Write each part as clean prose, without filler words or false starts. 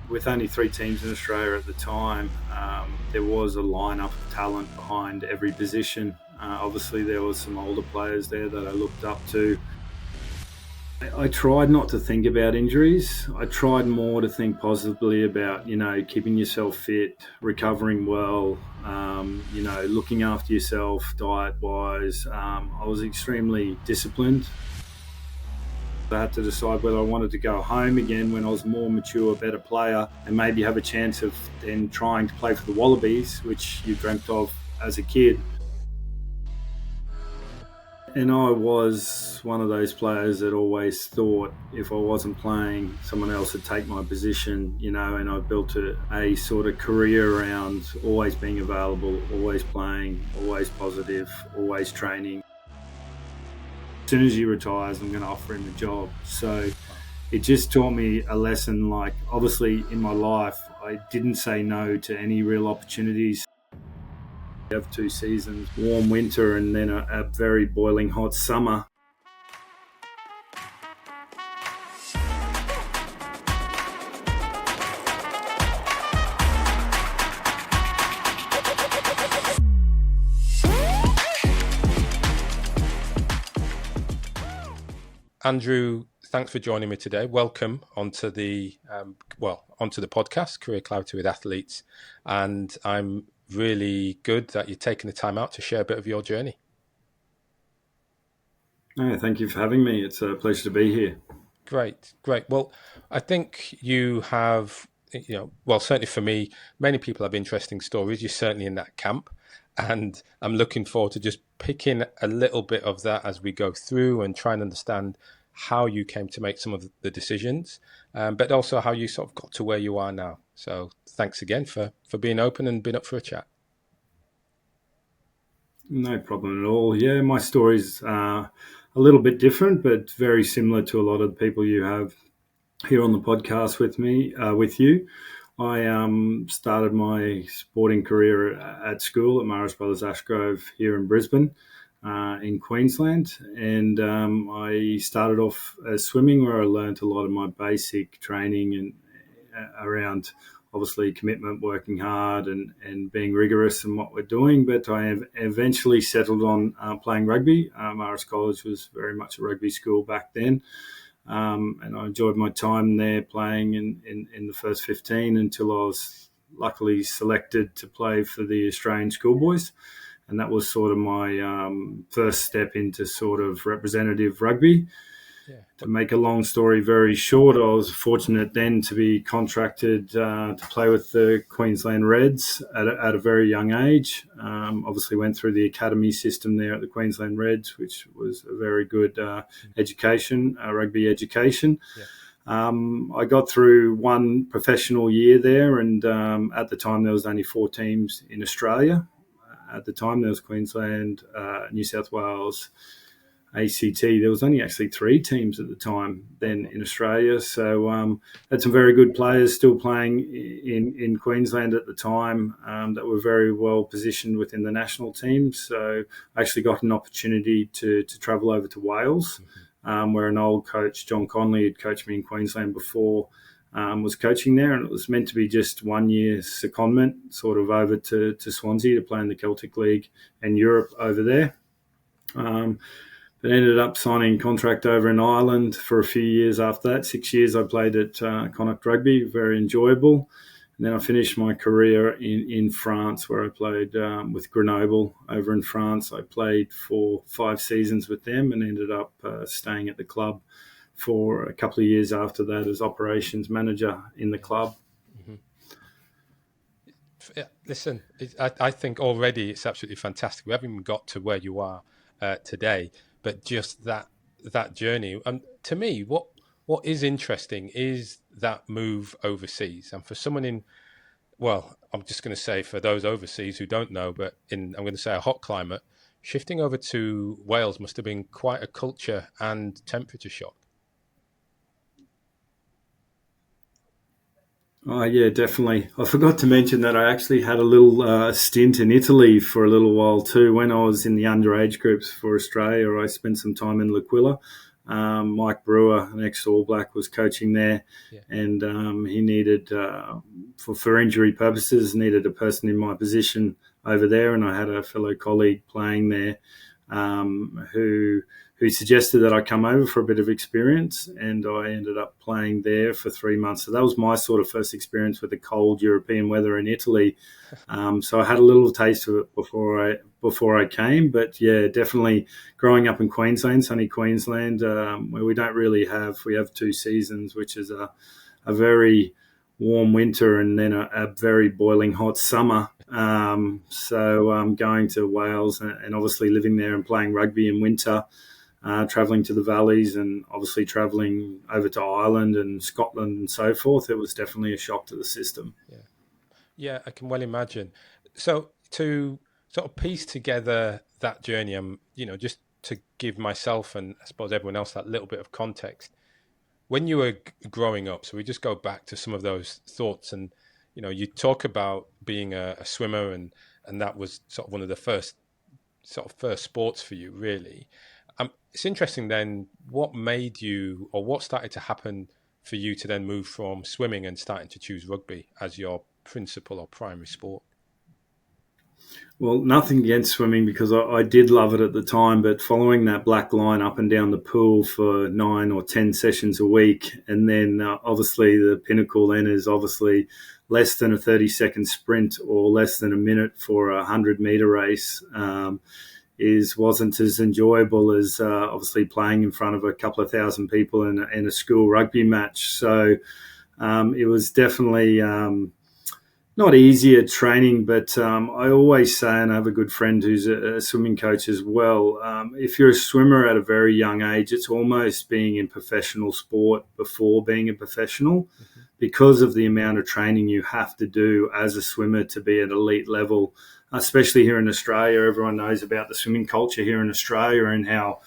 with only 3 teams in Australia at the time, there was a lineup of talent behind every position. Obviously, there was some older players there that I looked up to. I tried not to think about injuries. I tried more to think positively about, keeping yourself fit, recovering well, looking after yourself diet-wise. I was extremely disciplined. I had to decide whether I wanted to go home again when I was more mature, better player, and maybe have a chance of then trying to play for the Wallabies, which you dreamt of as a kid. And I was one of those players that always thought if I wasn't playing, someone else would take my position, and I built a sort of career around always being available, always playing, always positive, always training. As soon as he retires, I'm going to offer him a job. So it just taught me a lesson. Like, obviously in my life, I didn't say no to any real opportunities. We have 2 seasons, warm winter and then a very boiling hot summer. Andrew, thanks for joining me today. Welcome onto the podcast, Career Clarity with Athletes. And I'm really good that you're taking the time out to share a bit of your journey. Thank you for having me. It's a pleasure to be here. Great. Well, I think you have, certainly for me, many people have interesting stories. You're certainly in that camp. And I'm looking forward to just picking a little bit of that as we go through and try and understand how you came to make some of the decisions, but also how you sort of got to where you are now. So thanks again for being open and being up for a chat. No problem at all. Yeah, my story's a little bit different, but very similar to a lot of the people you have here on the podcast with you. I started my sporting career at school at Maris Brothers Ashgrove here in Brisbane, in Queensland, and I started off as swimming, where I learned a lot of my basic training and around obviously commitment, working hard and being rigorous in what we're doing. But I have eventually settled on playing rugby. Maris College was very much a rugby school back then. And I enjoyed my time there playing in the first 15 until I was luckily selected to play for the Australian schoolboys. And that was sort of my first step into sort of representative rugby. Yeah. To make a long story very short, I was fortunate then to be contracted to play with the Queensland Reds at a very young age. Obviously went through the academy system there at the Queensland Reds, which was a very good education, rugby education. Yeah. I got through one professional year there, and at the time there was only 4 teams in Australia. At the time there was Queensland, New South Wales, ACT. There was only actually 3 teams at the time then in Australia. So had some very good players still playing in Queensland at the time that were very well positioned within the national team. So I actually got an opportunity to travel over to Wales, where an old coach, John Conley, had coached me in Queensland before, was coaching there, and it was meant to be just 1 year secondment sort of over to Swansea to play in the Celtic League and Europe over there. But ended up signing a contract over in Ireland for a few years after that. 6 years I played at Connacht Rugby, very enjoyable. And then I finished my career in France, where I played with Grenoble over in France. I played for 5 seasons with them and ended up staying at the club for a couple of years after that as operations manager in the club. Mm-hmm. Yeah, listen, I think already it's absolutely fantastic. We haven't even got to where you are today, but just that journey. To me, what is interesting is that move overseas. And for someone I'm just going to say for those overseas who don't know, but I'm going to say a hot climate, shifting over to Wales must have been quite a culture and temperature shock. Oh, yeah, definitely. I forgot to mention that I actually had a little stint in Italy for a little while too. When I was in the underage groups for Australia, I spent some time in L'Aquila Mike Brewer, an ex-All Black, was coaching there, Yeah. and he needed, for injury purposes, needed a person in my position over there, and I had a fellow colleague playing there who suggested that I come over for a bit of experience, and I ended up playing there for 3 months. So that was my sort of first experience with the cold European weather in Italy. So I had a little taste of it before I came, but yeah, definitely growing up in Queensland, sunny Queensland, where we have 2 seasons, which is a very warm winter and then a very boiling hot summer. So going to Wales and obviously living there and playing rugby in winter, travelling to the valleys and obviously travelling over to Ireland and Scotland and so forth, it was definitely a shock to the system. Yeah. Yeah, I can well imagine. So to sort of piece together that journey, just to give myself and I suppose everyone else that little bit of context. When you were growing up, so we just go back to some of those thoughts, and you talk about being a swimmer, and that was sort of one of the first sports for you, really. It's interesting then what made you, or what started to happen for you to then move from swimming and starting to choose rugby as your principal or primary sport. Well, nothing against swimming because I did love it at the time, but following that black line up and down the pool for 9 or 10 sessions a week, and then obviously the pinnacle then is obviously less than a 30-second sprint or less than a minute for a 100-meter race. Is wasn't as enjoyable as obviously playing in front of a couple of thousand people in a school rugby match. So it was definitely not easy at training, but I always say, and I have a good friend who's a swimming coach as well, if you're a swimmer at a very young age, it's almost being in professional sport before being a professional Mm-hmm. because of the amount of training you have to do as a swimmer to be at elite level, especially here in Australia. Everyone knows about the swimming culture here in Australia and how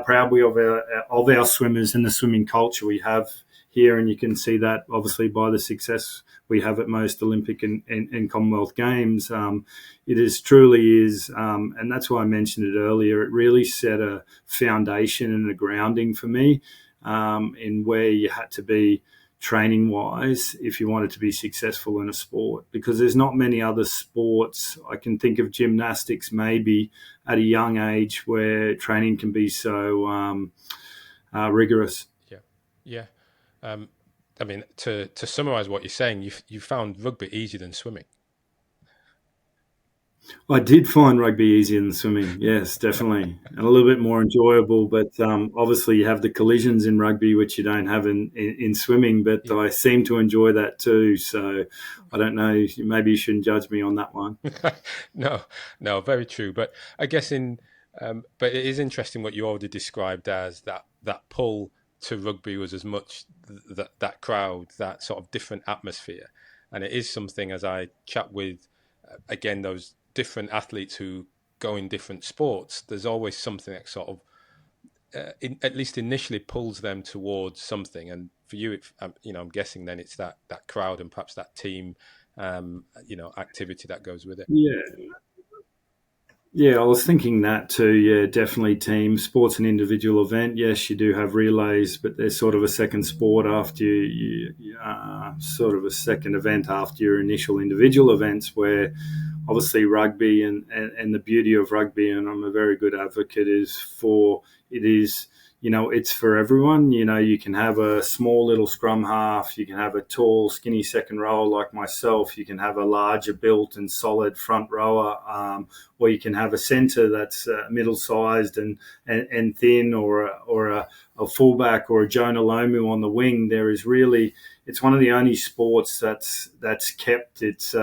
proud we are of our swimmers and the swimming culture we have here. And you can see that obviously by the success we have at most Olympic and Commonwealth Games. It is truly is, and that's why I mentioned it earlier. It really set a foundation and a grounding for me in where you had to be training wise if you wanted to be successful in a sport, because there's not many other sports. I can think of gymnastics maybe at a young age where training can be so rigorous. Yeah, yeah. Um, I mean, to summarize what you're saying, you found rugby easier than swimming. I did find rugby easier than swimming, yes, definitely, and a little bit more enjoyable. But obviously, you have the collisions in rugby, which you don't have in swimming. But Yeah. I seem to enjoy that too. So I don't know. Maybe you shouldn't judge me on that one. No, no, very true. But I guess but it is interesting what you already described as that pull to rugby was as much that crowd, that sort of different atmosphere, and it is something as I chat with again those different athletes who go in different sports. There's always something that sort of at least initially pulls them towards something. And for you, I'm guessing then it's that crowd and perhaps that team, activity that goes with it. Yeah, yeah, I was thinking that too. Yeah, definitely team sports an individual event. Yes, you do have relays, but they're sort of a second sport after sort of a second event after your initial individual events. Where obviously rugby and the beauty of rugby, and I'm a very good advocate, is it's for everyone. You can have a small little scrum half, you can have a tall skinny second rower like myself, you can have a larger built and solid front rower, or you can have a centre that's middle sized and thin, or a fullback or a Jonah Lomu on the wing. It's one of the only sports that's kept its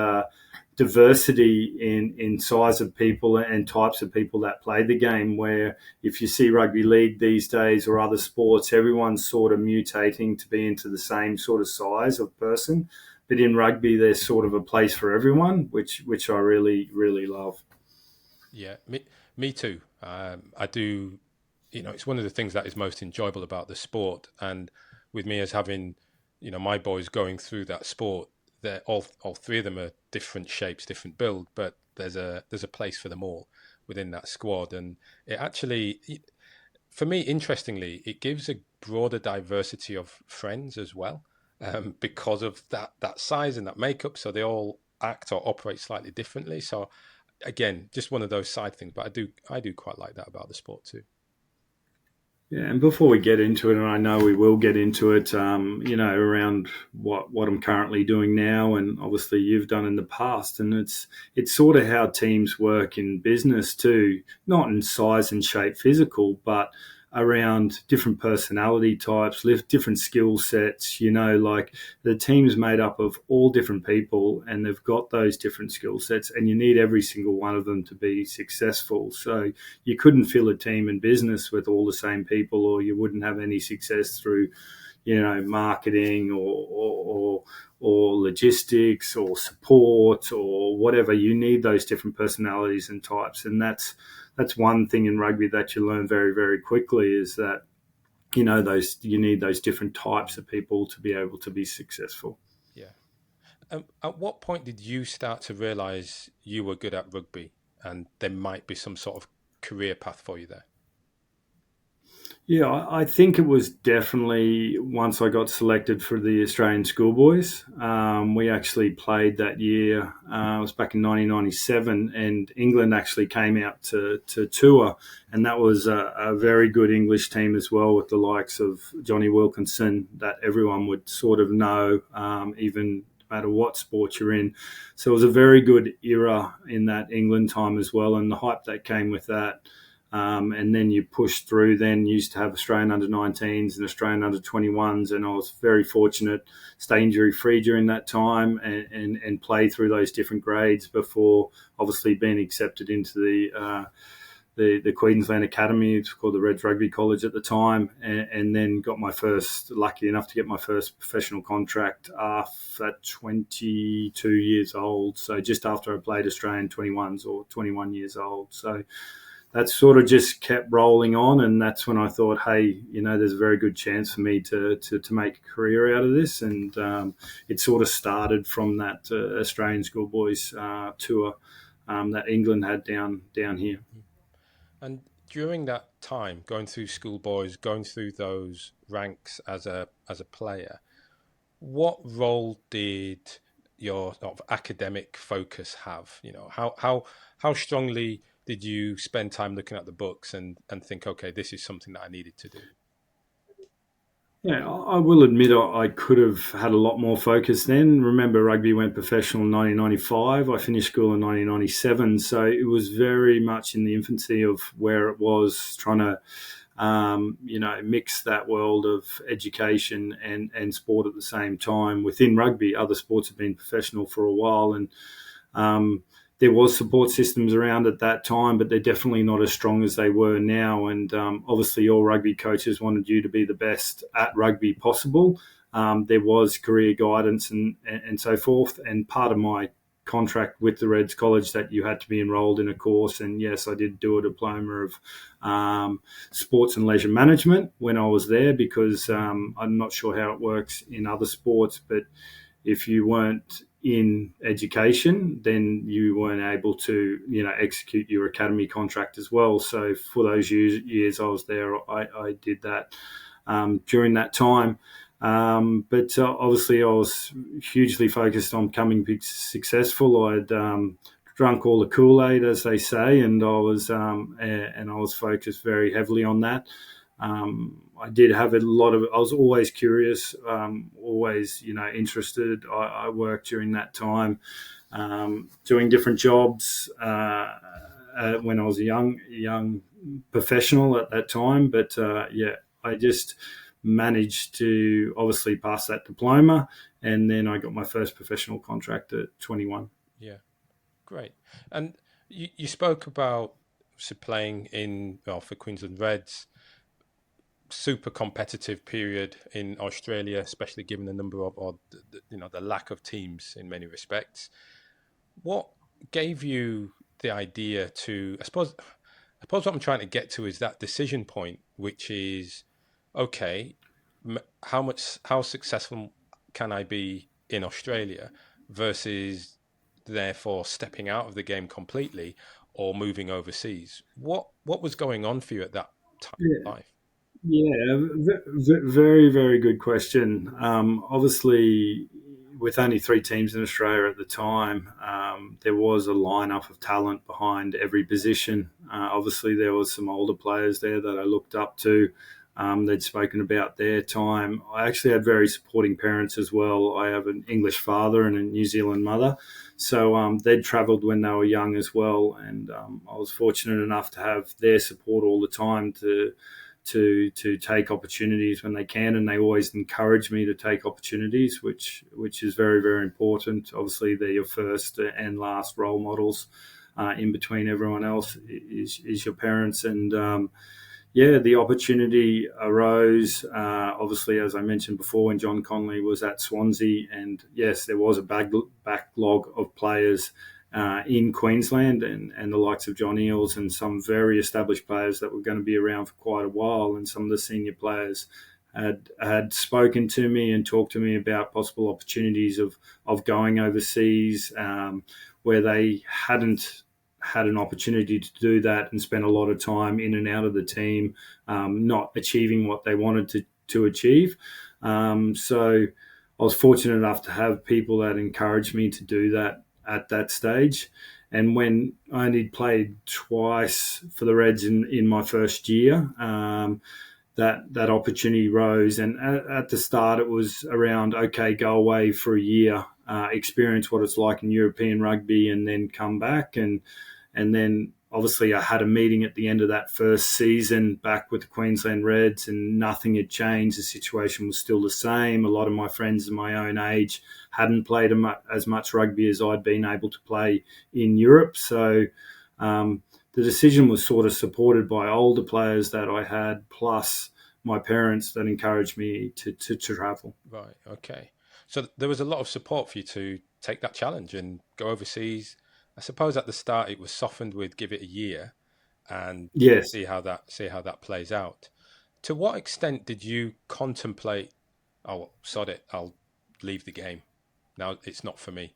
diversity in size of people and types of people that play the game, where if you see rugby league these days or other sports, everyone's sort of mutating to be into the same sort of size of person, but in rugby there's sort of a place for everyone, which I really really love. Yeah, me too. I do. It's one of the things that is most enjoyable about the sport, and with me as having, my boys going through that sport, they're all three of them are different shapes, different build, but there's a place for them all within that squad, and it actually for me, interestingly, it gives a broader diversity of friends as well, because of that size and that makeup. So they all act or operate slightly differently. So again, just one of those side things. But I do quite like that about the sport too. Yeah, and before we get into it, and I know we will get into it, around what I'm currently doing now, and obviously you've done in the past, and it's sort of how teams work in business too, not in size and shape, physical, but around different personality types, different skill sets. Like the team's made up of all different people, and they've got those different skill sets, and you need every single one of them to be successful. So you couldn't fill a team in business with all the same people, or you wouldn't have any success through, marketing or logistics or support or whatever. You need those different personalities and types, and that's one thing in rugby that you learn very, very quickly is that those you need those different types of people to be able to be successful. Yeah. At what point did you start to realize you were good at rugby and there might be some sort of career path for you there? Yeah, I think it was definitely once I got selected for the Australian schoolboys. We actually played that year. It was back in 1997, and England actually came out to tour, and that was a very good English team as well, with the likes of Johnny Wilkinson that everyone would sort of know, even no matter what sport you're in. So it was a very good era in that England time as well, and the hype that came with that. And then you push through. Then used to have Australian under-19s and Australian under-21s, and I was very fortunate, stay injury free during that time, and play through those different grades before obviously being accepted into the Queensland Academy. It's called the Reds Rugby College at the time, and then got lucky enough to get my first professional contract at 22 years old. So just after I played Australian 21s, or 21 years old. So that sort of just kept rolling on, and that's when I thought, hey, there's a very good chance for me to make a career out of this. And it sort of started from that Australian schoolboys tour that England had down here. And during that time, going through schoolboys, going through those ranks as a player, what role did your sort of academic focus have? How strongly did you spend time looking at the books and think, okay, this is something that I needed to do? Yeah, I will admit I could have had a lot more focus then. Remember, rugby went professional in 1995. I finished school in 1997, so it was very much in the infancy of where it was trying to, mix that world of education and sport at the same time. Within rugby, other sports have been professional for a while, and um, there was support systems around at that time, but they're definitely not as strong as they were now. And obviously, all rugby coaches wanted you to be the best at rugby possible. There was career guidance and so forth. And part of my contract with the Reds College that you had to be enrolled in a course. And yes, I did do a diploma of sports and leisure management when I was there, because I'm not sure how it works in other sports, but if you weren't in education, then you weren't able to, execute your academy contract as well. So for those years I was there, I did that during that time. But obviously, I was hugely focused on becoming successful. I'd drunk all the Kool-Aid, as they say, and I was focused very heavily on that. I did have a lot of. I was always curious, always interested. I worked during that time, doing different jobs when I was a young professional at that time. But yeah, I just managed to obviously pass that diploma, and then I got my first professional contract at 21. Yeah, great. And you spoke about playing for Queensland Reds, super competitive period in Australia, especially given the number of, or the lack of teams in many respects. What gave you the idea to? I suppose what I'm trying to get to is that decision point, which is, okay, how successful can I be in Australia versus therefore stepping out of the game completely or moving overseas? What was going on for you at time Yeah. of life? Yeah, very, very good question. Obviously, with only three teams in Australia at the time, there was a lineup of talent behind every position. Obviously, there was some older players there that I looked up to. They'd spoken about their time. I actually had very supporting parents as well. I have an English father and a New Zealand mother. So they'd travelled when they were young as well. And I was fortunate enough to have their support all the time to take opportunities when they can, and they always encourage me to take opportunities, which is very, very important. Obviously, they're your first and last role models. In between everyone else is your parents, and yeah, the opportunity arose. Obviously, as I mentioned before, when John Conley was at Swansea, and yes, there was a backlog of players in Queensland, and the likes of John Eales and some very established players that were going to be around for quite a while, and some of the senior players had spoken to me and talked to me about possible opportunities of going overseas, where they hadn't had an opportunity to do that and spent a lot of time in and out of the team, not achieving what they wanted to achieve. So I was fortunate enough to have people that encouraged me to do that at that stage. And when I only played twice for the Reds in my first year, that opportunity rose. And at the start, it was around, okay, go away for a year, experience what it's like in European rugby, and then come back. And then obviously I had a meeting at the end of that first season back with the Queensland Reds, and nothing had changed. The situation was still the same. A lot of my friends of my own age hadn't played as much rugby as I'd been able to play in Europe. So the decision was sort of supported by older players that I had, plus my parents that encouraged me to travel. Right. Okay. So there was a lot of support for you to take that challenge and go overseas. I suppose at the start it was softened with give it a year and Yes. see how that plays out. To what extent did you contemplate, oh, sod it, I'll leave the game. Now it's not for me.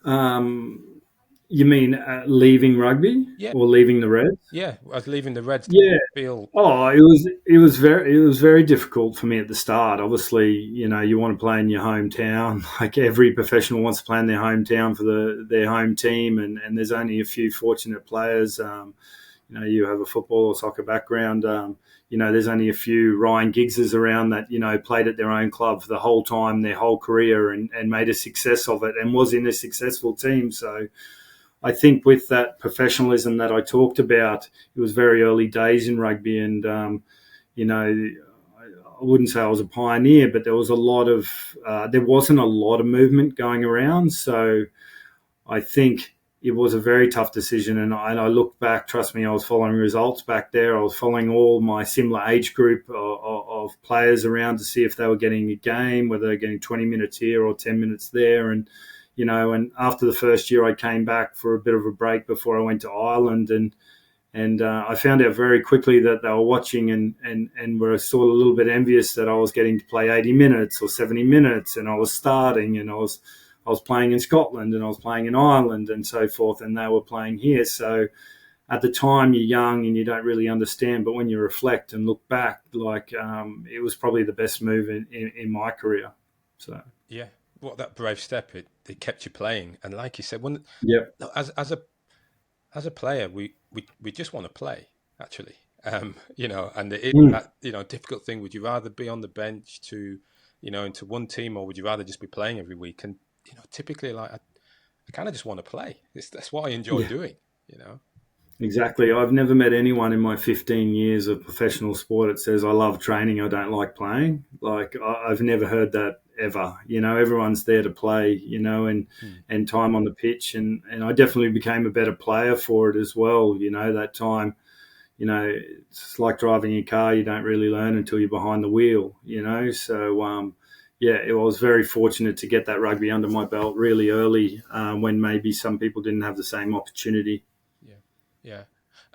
Um, you mean leaving rugby Yeah, or leaving the Reds? yeah. I was leaving the Reds. Did Yeah. you feel Oh, it was very difficult for me at the start. Obviously, you want to play in your hometown. Like every professional wants to play in their hometown for their home team, and there's only a few fortunate players. You have a football or soccer background. There's only a few Ryan Giggses around that played at their own club for the whole time, their whole career, and made a success of it, and was in a successful team. So I think with that professionalism that I talked about, it was very early days in rugby, and you know, I wouldn't say I was a pioneer, but there wasn't a lot of movement going around. So I think it was a very tough decision, and I look back. Trust me, I was following results back there. I was following all my similar age group of players around to see if they were getting a game, whether they're getting 20 minutes here or 10 minutes there, and after the first year, I came back for a bit of a break before I went to Ireland, and I found out very quickly that they were watching and were sort of a little bit envious that I was getting to play 80 minutes or 70 minutes, and I was starting, and I was playing in Scotland, and I was playing in Ireland and so forth, and they were playing here. So at the time, you're young and you don't really understand, but when you reflect and look back, like it was probably the best move in my career. So yeah, what that brave step it kept you playing. And like you said, when yeah. as a player, we just want to play, actually. And it is Mm. that, difficult thing. Would you rather be on the bench to, into one team, or would you rather just be playing every week? And, typically, like, I kind of just want to play. That's what I enjoy Yeah. doing, you know? Exactly. I've never met anyone in my 15 years of professional sport that says, I love training, I don't like playing. Like, I've never heard that ever. Everyone's there to play, Hmm. and time on the pitch. And I definitely became a better player for it as well. That time, it's like driving a car. You don't really learn until you're behind the wheel. So, yeah, I was very fortunate to get that rugby under my belt really early, when maybe some people didn't have the same opportunity. Yeah. Yeah.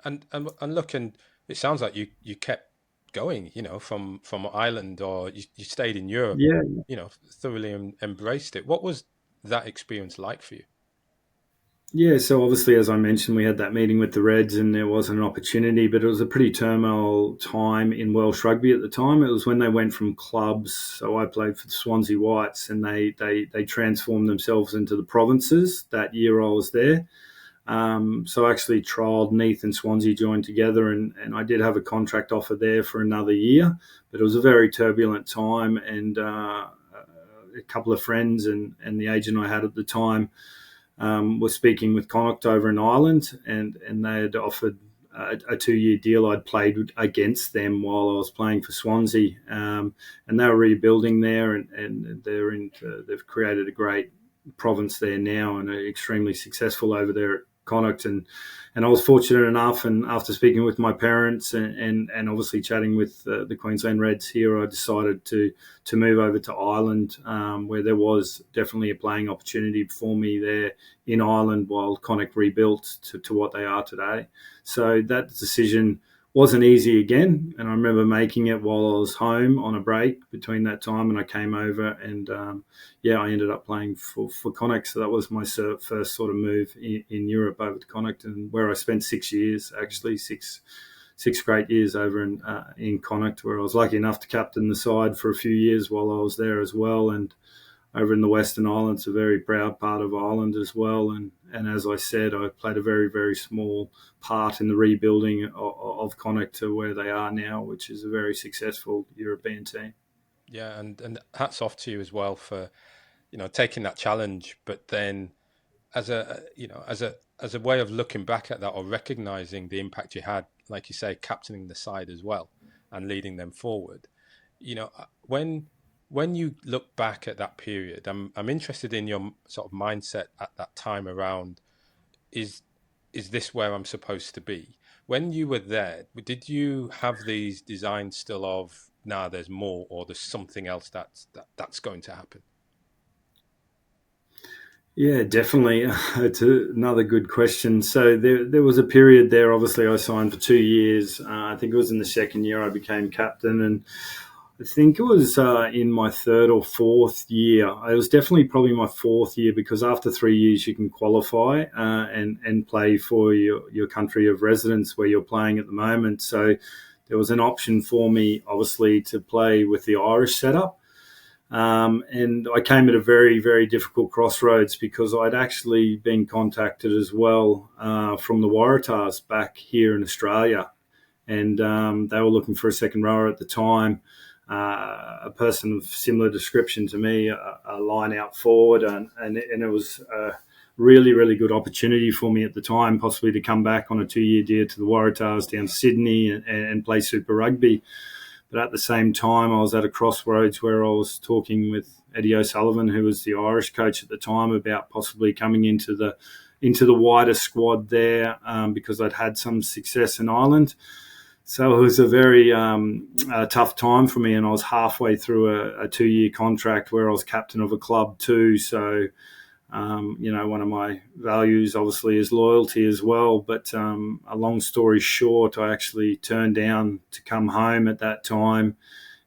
And look, and it sounds like you kept going, from Ireland, or you stayed in Europe, Yeah. thoroughly embraced it. What was that experience like for you? Yeah, so obviously, as I mentioned, we had that meeting with the Reds, and there was an opportunity, but it was a pretty turmoil time in Welsh rugby at the time. It was when they went from clubs. So I played for the Swansea Whites, and they transformed themselves into the provinces that year I was there. So I actually trialled Neath and Swansea joined together, and I did have a contract offer there for another year, but it was a very turbulent time, and a couple of friends and the agent I had at the time was speaking with Connacht over in Ireland, and they had offered a 2 year deal. I'd played against them while I was playing for Swansea, and they were rebuilding there, and they've created a great province there now and are extremely successful over there at Connacht. And I was fortunate enough, and after speaking with my parents and obviously chatting with the Queensland Reds here, I decided to move over to Ireland, where there was definitely a playing opportunity for me there in Ireland while Connacht rebuilt to what they are today. So that decision wasn't easy again, and I remember making it while I was home on a break between that time, and I came over, and yeah, I ended up playing for Connacht. So that was my first sort of move in Europe over to Connacht, and where I spent 6 years, actually six great years over in Connacht, where I was lucky enough to captain the side for a few years while I was there as well. And over in the Western Islands, a very proud part of Ireland as well. And as I said, I played a very, very small part in the rebuilding of Connacht to where they are now, which is a very successful European team. Yeah, and hats off to you as well for taking that challenge, but then as a way of looking back at that or recognizing the impact you had, like you say, captaining the side as well and leading them forward. When you look back at that period, I'm interested in your sort of mindset at that time around is is this where I'm supposed to be? When you were there, did you have these designs still of, nah, there's more, or there's something else that's going to happen? Yeah, definitely. It's another good question. So there was a period there. Obviously, I signed for 2 years. I think it was in the second year I became captain, and I think it was in my third or fourth year. It was definitely probably my fourth year because after 3 years you can qualify and play for your country of residence where you're playing at the moment. So there was an option for me, obviously, to play with the Irish setup. And I came at a very, very difficult crossroads because I'd actually been contacted as well from the Waratahs back here in Australia. And they were looking for a second rower at the time, a person of similar description to me, a line out forward. And it was a really, really good opportunity for me at the time, possibly to come back on a 2 year deal to the Waratahs down to Sydney and play Super Rugby. But at the same time, I was at a crossroads where I was talking with Eddie O'Sullivan, who was the Irish coach at the time, about possibly coming into the wider squad there because I'd had some success in Ireland. So it was a very tough time for me, and I was halfway through a 2 year contract where I was captain of a club too. So one of my values obviously is loyalty as well. But a long story short, I actually turned down to come home at that time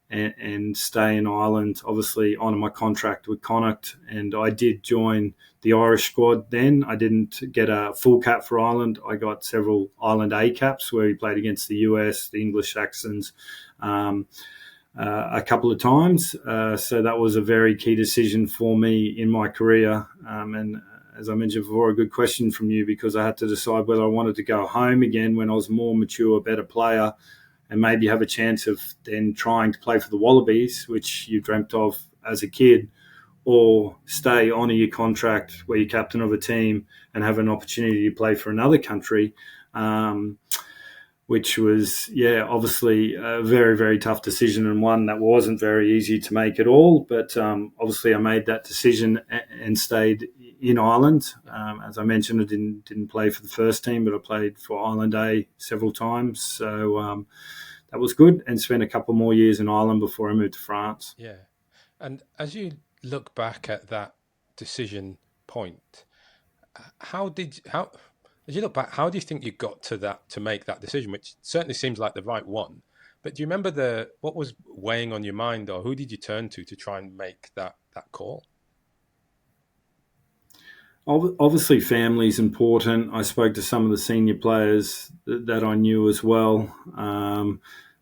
and stay in Ireland, obviously honour my contract with Connacht. And I did join the Irish squad then. I didn't get a full cap for Ireland. I got several Ireland A caps where we played against the US, the English Saxons, a couple of times. So that was a very key decision for me in my career. And as I mentioned before, a good question from you because I had to decide whether I wanted to go home again when I was a more mature, better player and maybe have a chance of then trying to play for the Wallabies, which you dreamt of as a kid, or stay, honour your contract where you're captain of a team and have an opportunity to play for another country. Which was, yeah, obviously a very, very tough decision and one that wasn't very easy to make at all. But obviously I made that decision and stayed in Ireland. As I mentioned, I didn't play for the first team, but I played for Ireland A several times. So that was good, and spent a couple more years in Ireland before I moved to France. Yeah. And as you look back at that decision point, how as you look back, how do you think you got to that to make that decision, which certainly seems like the right one? But do you remember the what was weighing on your mind, or who did you turn to try and make that call? Obviously, family is important. I spoke to some of the senior players that I knew as well.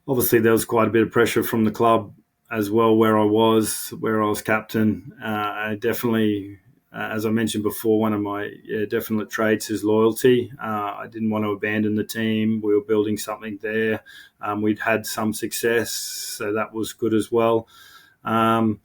Obviously, there was quite a bit of pressure from the club as well, where I was captain. I definitely, as I mentioned before, one of my definite traits is loyalty. I didn't want to abandon the team. We were building something there. We'd had some success, so that was good as well. Um,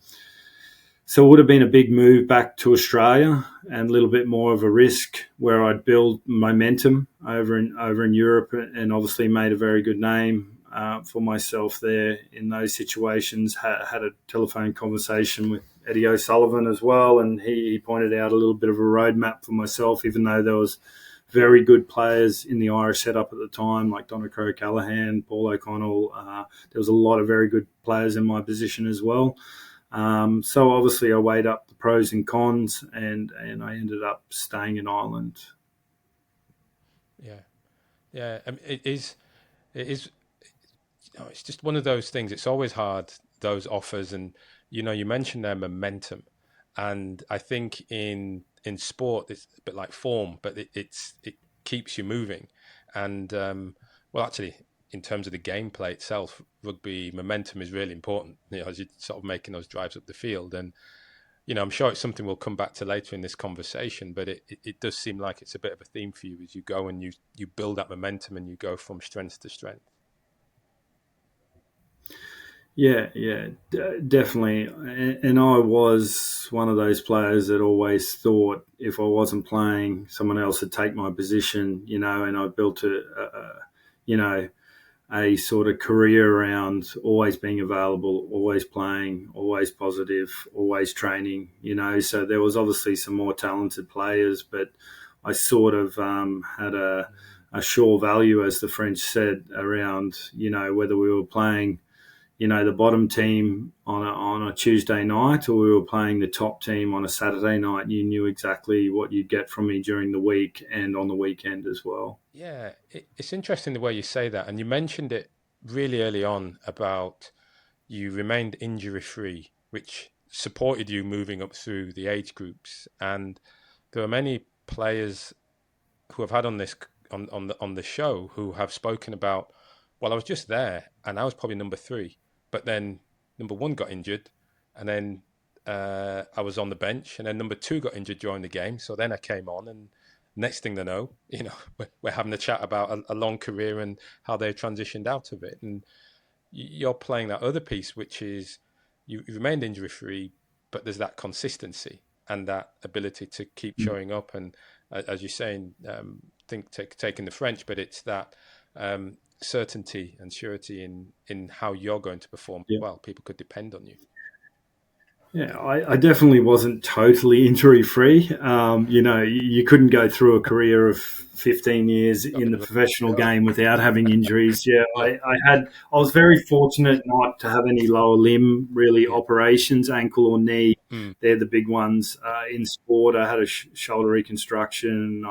so it would have been a big move back to Australia and a little bit more of a risk where I'd build momentum over in Europe and obviously made a very good name for myself there in those situations. Had a telephone conversation with Eddie O'Sullivan as well, and he pointed out a little bit of a roadmap for myself, even though there was very good players in the Irish setup at the time, like Donna Crow Callahan, Paul O'Connell. There was a lot of very good players in my position as well. So obviously I weighed up the pros and cons, and I ended up staying in Ireland. Yeah, yeah. It is. It's just one of those things. It's always hard, those offers, and you mentioned their momentum, and I think in sport it's a bit like form, but it keeps you moving, and well, actually, in terms of the gameplay itself, rugby momentum is really important. As you're sort of making those drives up the field, and I'm sure it's something we'll come back to later in this conversation, but it does seem like it's a bit of a theme for you as you go and you build that momentum and you go from strength to strength. Yeah, definitely. And I was one of those players that always thought if I wasn't playing, someone else would take my position, and I built you know, a sort of career around always being available, always playing, always positive, always training. So there was obviously some more talented players, but I sort of had a sure value, as the French said, around, whether we were playing the bottom team on a Tuesday night, or we were playing the top team on a Saturday night. You knew exactly what you'd get from me during the week and on the weekend as well. Yeah, it's interesting the way you say that. And you mentioned it really early on about you remained injury free, which supported you moving up through the age groups. And there are many players who have had on this on the show who have spoken about, well, I was just there and I was probably number three, but then number one got injured, and then I was on the bench, and then number two got injured during the game. So then I came on, and next thing they know, we're having a chat about a long career and how they transitioned out of it. And you're playing that other piece, which is you remained injury free, but there's that consistency and that ability to keep showing up. And as you're saying, taking the French, but it's that certainty and surety in how you're going to perform. Yeah. Well, people could depend on you. Yeah, I definitely wasn't totally injury free. You couldn't go through a career of 15 years Not in in the rugby, professional no. game without having injuries. Yeah, Yeah, I was very fortunate not to have any lower limb really yeah. operations, ankle or knee. Mm. They're the big ones in sport. I had a shoulder reconstruction.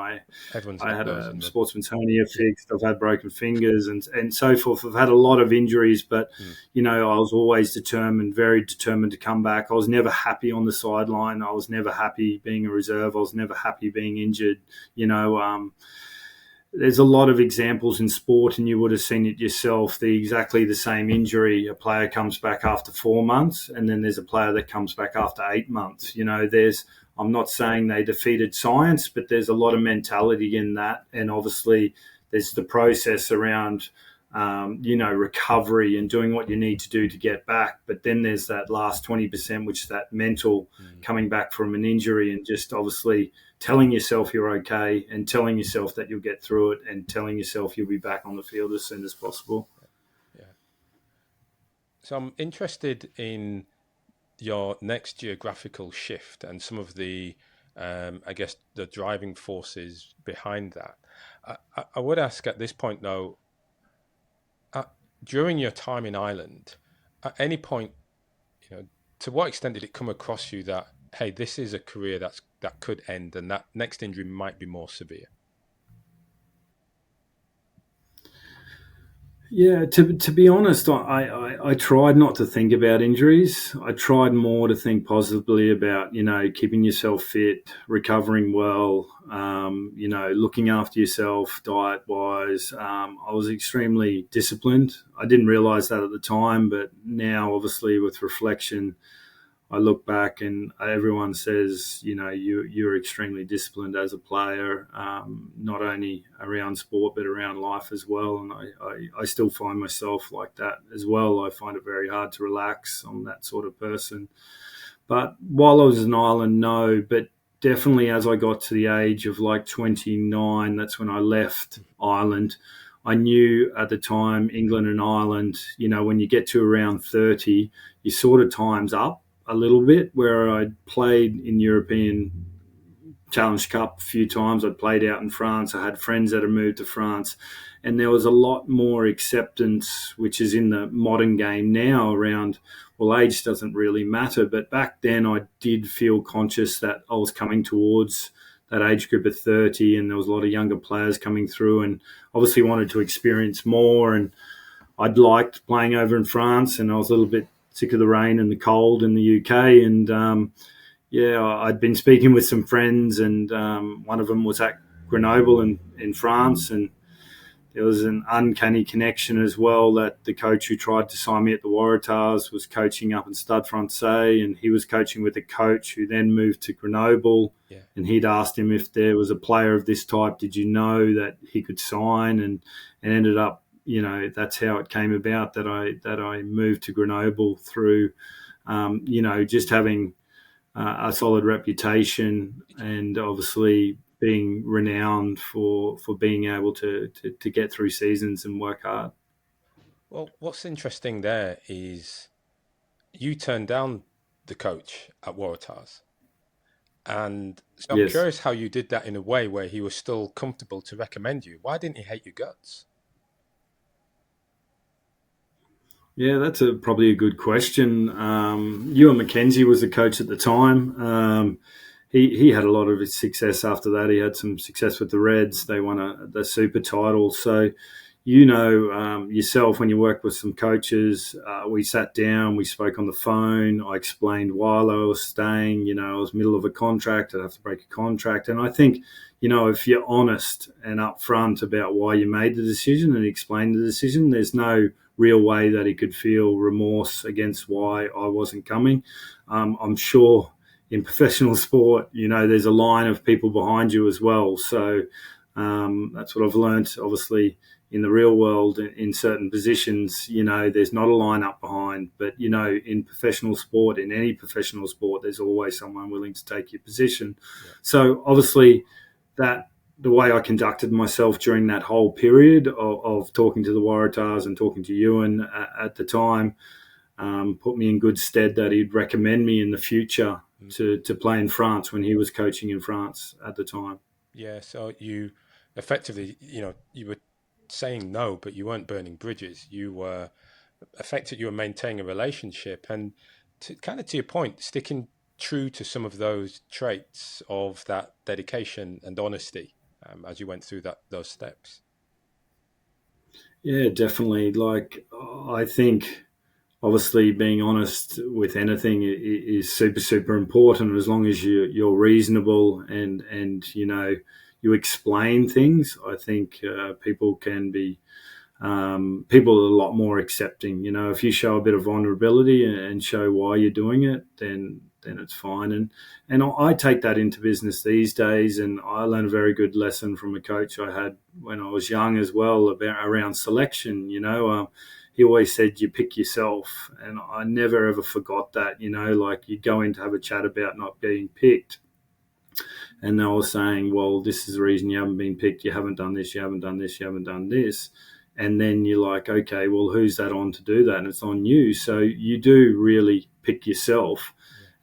Everyone's I got had those a in rugby. sportsman's hernia Yeah. fixed. I've had broken fingers and so forth. I've had a lot of injuries, but Mm. I was always determined, very determined to come back. I was never happy on the sideline. I was never happy being a reserve. I was never happy being injured. There's a lot of examples in sport, and you would have seen it yourself. Exactly the same injury. A player comes back after 4 months, and then there's a player that comes back after 8 months. I'm not saying they defeated science, but there's a lot of mentality in that, and obviously there's the process around recovery and doing what you need to do to get back. But then there's that last 20%, which is that mental Mm. coming back from an injury and just obviously telling yourself you're okay and telling yourself that you'll get through it and telling yourself you'll be back on the field as soon as possible. Yeah. So I'm interested in your next geographical shift and some of the, I guess, the driving forces behind that. I would ask at this point, though, uh, during your time in Ireland, at any point, you know, to what extent did it come across you that, hey, this is a career that could end, and that next injury might be more severe? Yeah, to be honest, I tried not to think about injuries. I tried more to think positively about, keeping yourself fit, recovering well, looking after yourself diet wise. I was extremely disciplined. I didn't realize that at the time, but now, obviously, with reflection, I look back and everyone says, you're extremely disciplined as a player, not only around sport but around life as well. And I still find myself like that as well. I find it very hard to relax. I'm that sort of person. But while I was in Ireland, no. But definitely as I got to the age of like 29, that's when I left Ireland. I knew at the time, England and Ireland, when you get to around 30, you sort of time's up a little bit. Where I'd played in European Challenge Cup a few times. I'd played out in France. I had friends that had moved to France. And there was a lot more acceptance, which is in the modern game now around, well, age doesn't really matter. But back then I did feel conscious that I was coming towards that age group of 30 and there was a lot of younger players coming through and obviously wanted to experience more. And I'd liked playing over in France and I was a little bit sick of the rain and the cold in the UK. And yeah, I'd been speaking with some friends, and one of them was at Grenoble in France, and there was an uncanny connection as well that the coach who tried to sign me at the Waratahs was coaching up in Stade Francais, and he was coaching with a coach who then moved to Grenoble, Yeah. and he'd asked him if there was a player of this type, did you know that he could sign, and ended up, that's how it came about that I moved to Grenoble through, just having a solid reputation, and obviously being renowned for being able to get through seasons and work hard. Well, what's interesting there is you turned down the coach at Waratahs. And so I'm Yes. curious how you did that in a way where he was still comfortable to recommend you. Why didn't he hate your guts? Yeah, that's probably a good question. Ewan McKenzie was the coach at the time. He had a lot of success after that. He had some success with the Reds. They won the Super title. So, yourself, when you work with some coaches, we sat down, we spoke on the phone. I explained while I was staying, I was middle of a contract. I'd have to break a contract. And I think, if you're honest and upfront about why you made the decision and explain the decision, there's no real way that he could feel remorse against why I wasn't coming. I'm sure in professional sport, there's a line of people behind you as well. So that's what I've learned, obviously, in the real world. In certain positions, there's not a line up behind. But, in professional sport, in any professional sport, there's always someone willing to take your position. Yeah. So obviously that the way I conducted myself during that whole period of talking to the Waratahs and talking to Ewan at the time put me in good stead that he'd recommend me in the future Mm. to play in France when he was coaching in France at the time. Yeah. So you effectively, you were saying no, but you weren't burning bridges. You were effectively, you were maintaining a relationship and to kind of to your point, sticking true to some of those traits of that dedication and honesty as you went through those steps. Yeah, definitely. Like, I think obviously being honest with anything is super, super important as long as you're reasonable and you explain things. I think people can be people are a lot more accepting. If you show a bit of vulnerability and show why you're doing it, then it's fine. And I take that into business these days. And I learned a very good lesson from a coach I had when I was young as well about around selection. He always said you pick yourself, and I never ever forgot that. Like you'd go in to have a chat about not being picked, and they were saying, well, this is the reason you haven't been picked. You haven't done this, you haven't done this, you haven't done this. And then you're like, okay, well, who's that on to do that? And it's on you. So you do really pick yourself. Yeah.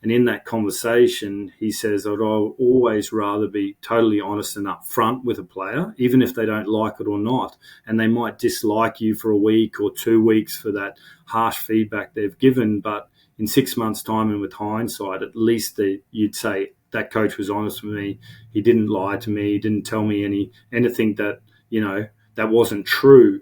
And in that conversation, he says, I'd always rather be totally honest and upfront with a player, even if they don't like it or not. And they might dislike you for a week or 2 weeks for that harsh feedback they've given. But in 6 months' time and with hindsight, at least you'd say, that coach was honest with me. He didn't lie to me. He didn't tell me anything that, that wasn't true,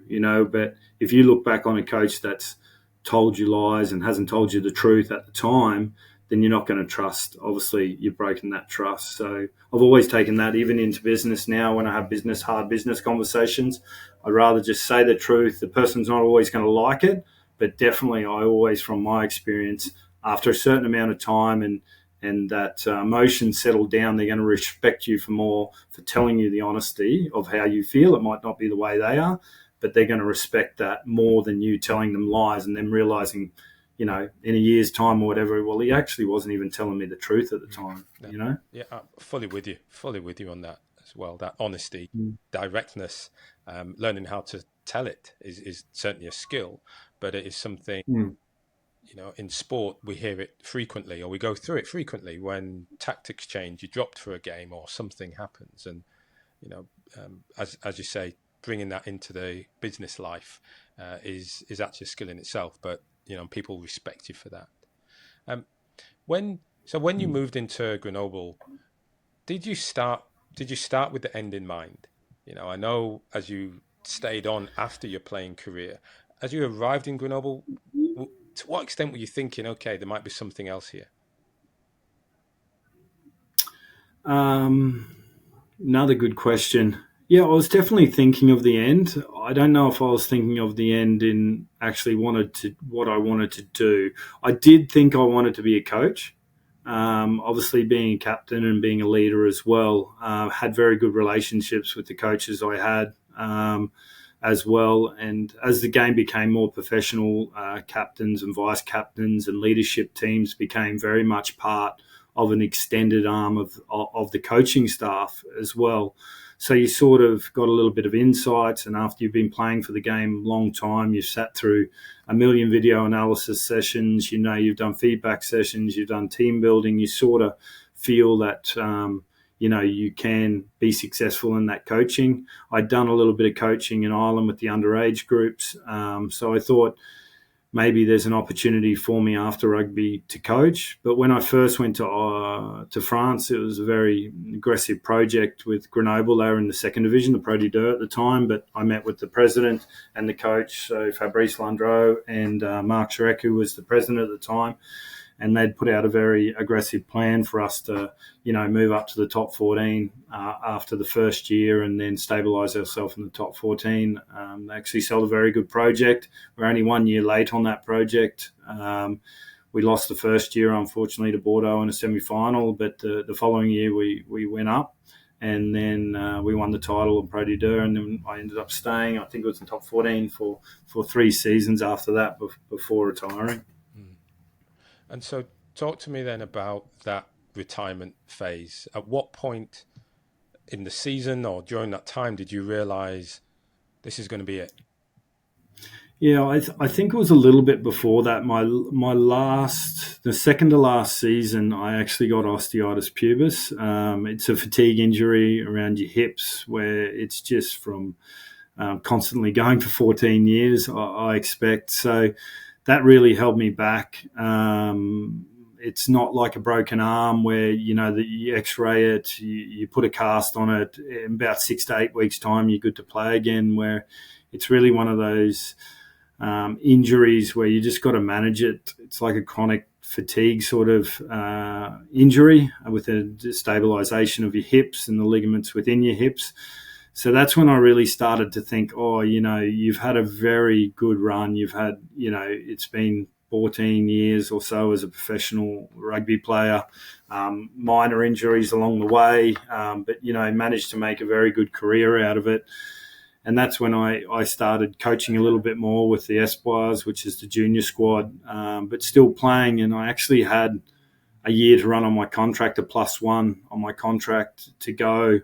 But if you look back on a coach that's told you lies and hasn't told you the truth at the time, then you're not going to trust. Obviously, you've broken that trust. So I've always taken that even into business now when I have hard business conversations. I'd rather just say the truth. The person's not always going to like it, but definitely I always, from my experience, after a certain amount of time and that emotion settled down, they're going to respect you for telling you the honesty of how you feel. It might not be the way they are, but they're going to respect that more than you telling them lies and them realizing, in a year's time or whatever, well, he actually wasn't even telling me the truth at the time, No. Yeah, I'm fully with you on that as well. That honesty, directness, learning how to tell it is certainly a skill, but it is something, Mm. in sport, we hear it frequently, or we go through it frequently when tactics change, you dropped for a game or something happens. And, as you say, bringing that into the business life is actually a skill in itself, but, people respect you for that. Um, when you moved into Grenoble, did you start with the end in mind? I know as you stayed on after your playing career, as you arrived in Grenoble, to what extent were you thinking, okay, there might be something else here? Um, Another good question. Yeah, I was definitely thinking of the end. I don't know if I was thinking of the end in actually what I wanted to do. I did think I wanted to be a coach. Obviously, being a captain and being a leader as well, had very good relationships with the coaches I had as well. And as the game became more professional, captains and vice captains and leadership teams became very much part of an extended arm of the coaching staff as well. So you sort of got a little bit of insights, and after you've been playing for the game a long time, you've sat through a million video analysis sessions, you've done feedback sessions, you've done team building, you sort of feel that, you can be successful in that coaching. I'd done a little bit of coaching in Ireland with the underage groups, so I thought, maybe there's an opportunity for me after rugby to coach. But when I first went to France, it was a very aggressive project with Grenoble. They were in the second division, the Pro D2 at the time. But I met with the president and the coach, so Fabrice Landreau and Marc Chirec, who was the president at the time. And they'd put out a very aggressive plan for us to, move up to the top 14 after the first year and then stabilise ourselves in the top 14. They actually sold a very good project. We're only 1 year late on that project. We lost the first year, unfortunately, to Bordeaux in a semi-final, but the following year we went up. And then we won the title of Pro D2, and then I ended up staying. I think it was in top 14 for 3 seasons after that before retiring. Mm. And so talk to me then about that retirement phase. At what point in the season or during that time did you realize this is going to be it? Yeah, I think it was a little bit before that. The second to last season, I actually got osteitis pubis. It's a fatigue injury around your hips where it's just from constantly going for 14 years, I expect. So that really held me back. It's not like a broken arm where, that you x-ray it, you put a cast on it. In about 6 to 8 weeks' time, you're good to play again, where it's really one of those injuries where you just got to manage it. It's like a chronic fatigue sort of injury with a destabilization of your hips and the ligaments within your hips. So that's when I really started to think, you've had a very good run. You've had, it's been 14 years or so as a professional rugby player, minor injuries along the way, but, managed to make a very good career out of it. And that's when I started coaching a little bit more with the Espoirs, which is the junior squad, but still playing. And I actually had a year to run on my contract, a +1 on my contract to go.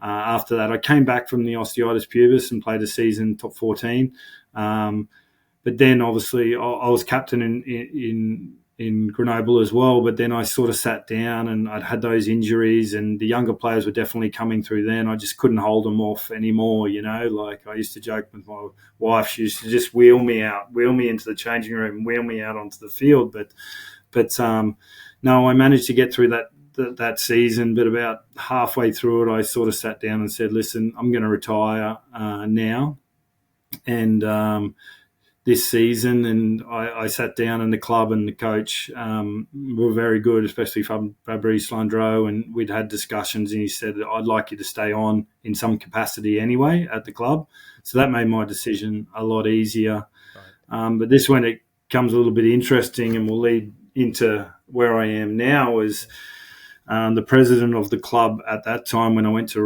After that, I came back from the osteitis pubis and played a season top 14. But then, obviously, I was captain in Grenoble as well. But then I sort of sat down and I'd had those injuries, and the younger players were definitely coming through then. I just couldn't hold them off anymore, Like I used to joke with my wife, she used to just wheel me into the changing room, wheel me out onto the field. But no, I managed to get through that season, but about halfway through it, I sort of sat down and said, "Listen, I'm going to retire now." And this season, and I sat down, and the club and the coach were very good, especially Fabrice Landreau, and we'd had discussions, and he said, "I'd like you to stay on in some capacity anyway at the club." So that made my decision a lot easier. Right. But this, when it comes a little bit interesting, and will lead into where I am now, is the president of the club at that time when I went to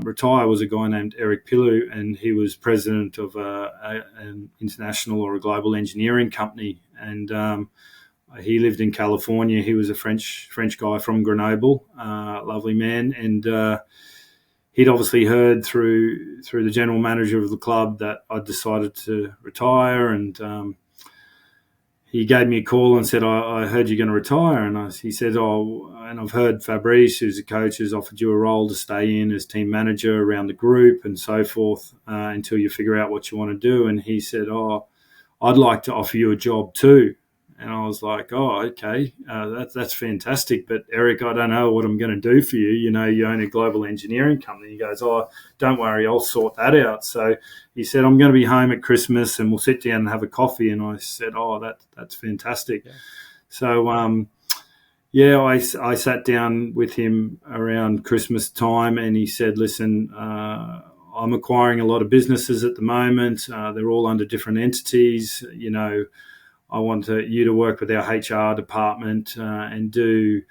retire was a guy named Eric Pilou, and he was president of an international or a global engineering company. And he lived in California. He was a French guy from Grenoble, lovely man, and he'd obviously heard through the general manager of the club that I decided to retire, and he gave me a call and said, I heard you're going to retire. And he said, "Oh, and I've heard Fabrice, who's a coach, has offered you a role to stay in as team manager around the group and so forth until you figure out what you want to do." And he said, "Oh, I'd like to offer you a job too." And I was like, "Oh, okay, that's fantastic. But Eric, I don't know what I'm going to do for you. You know, you own a global engineering company." He goes, "Oh, don't worry, I'll sort that out." So he said, "I'm going to be home at Christmas and we'll sit down and have a coffee." And I said, "Oh, that's fantastic." Yeah. So, yeah, I sat down with him around Christmas time, and he said, "Listen, I'm acquiring a lot of businesses at the moment. They're all under different entities. You know, I want you to work with our HR department and do,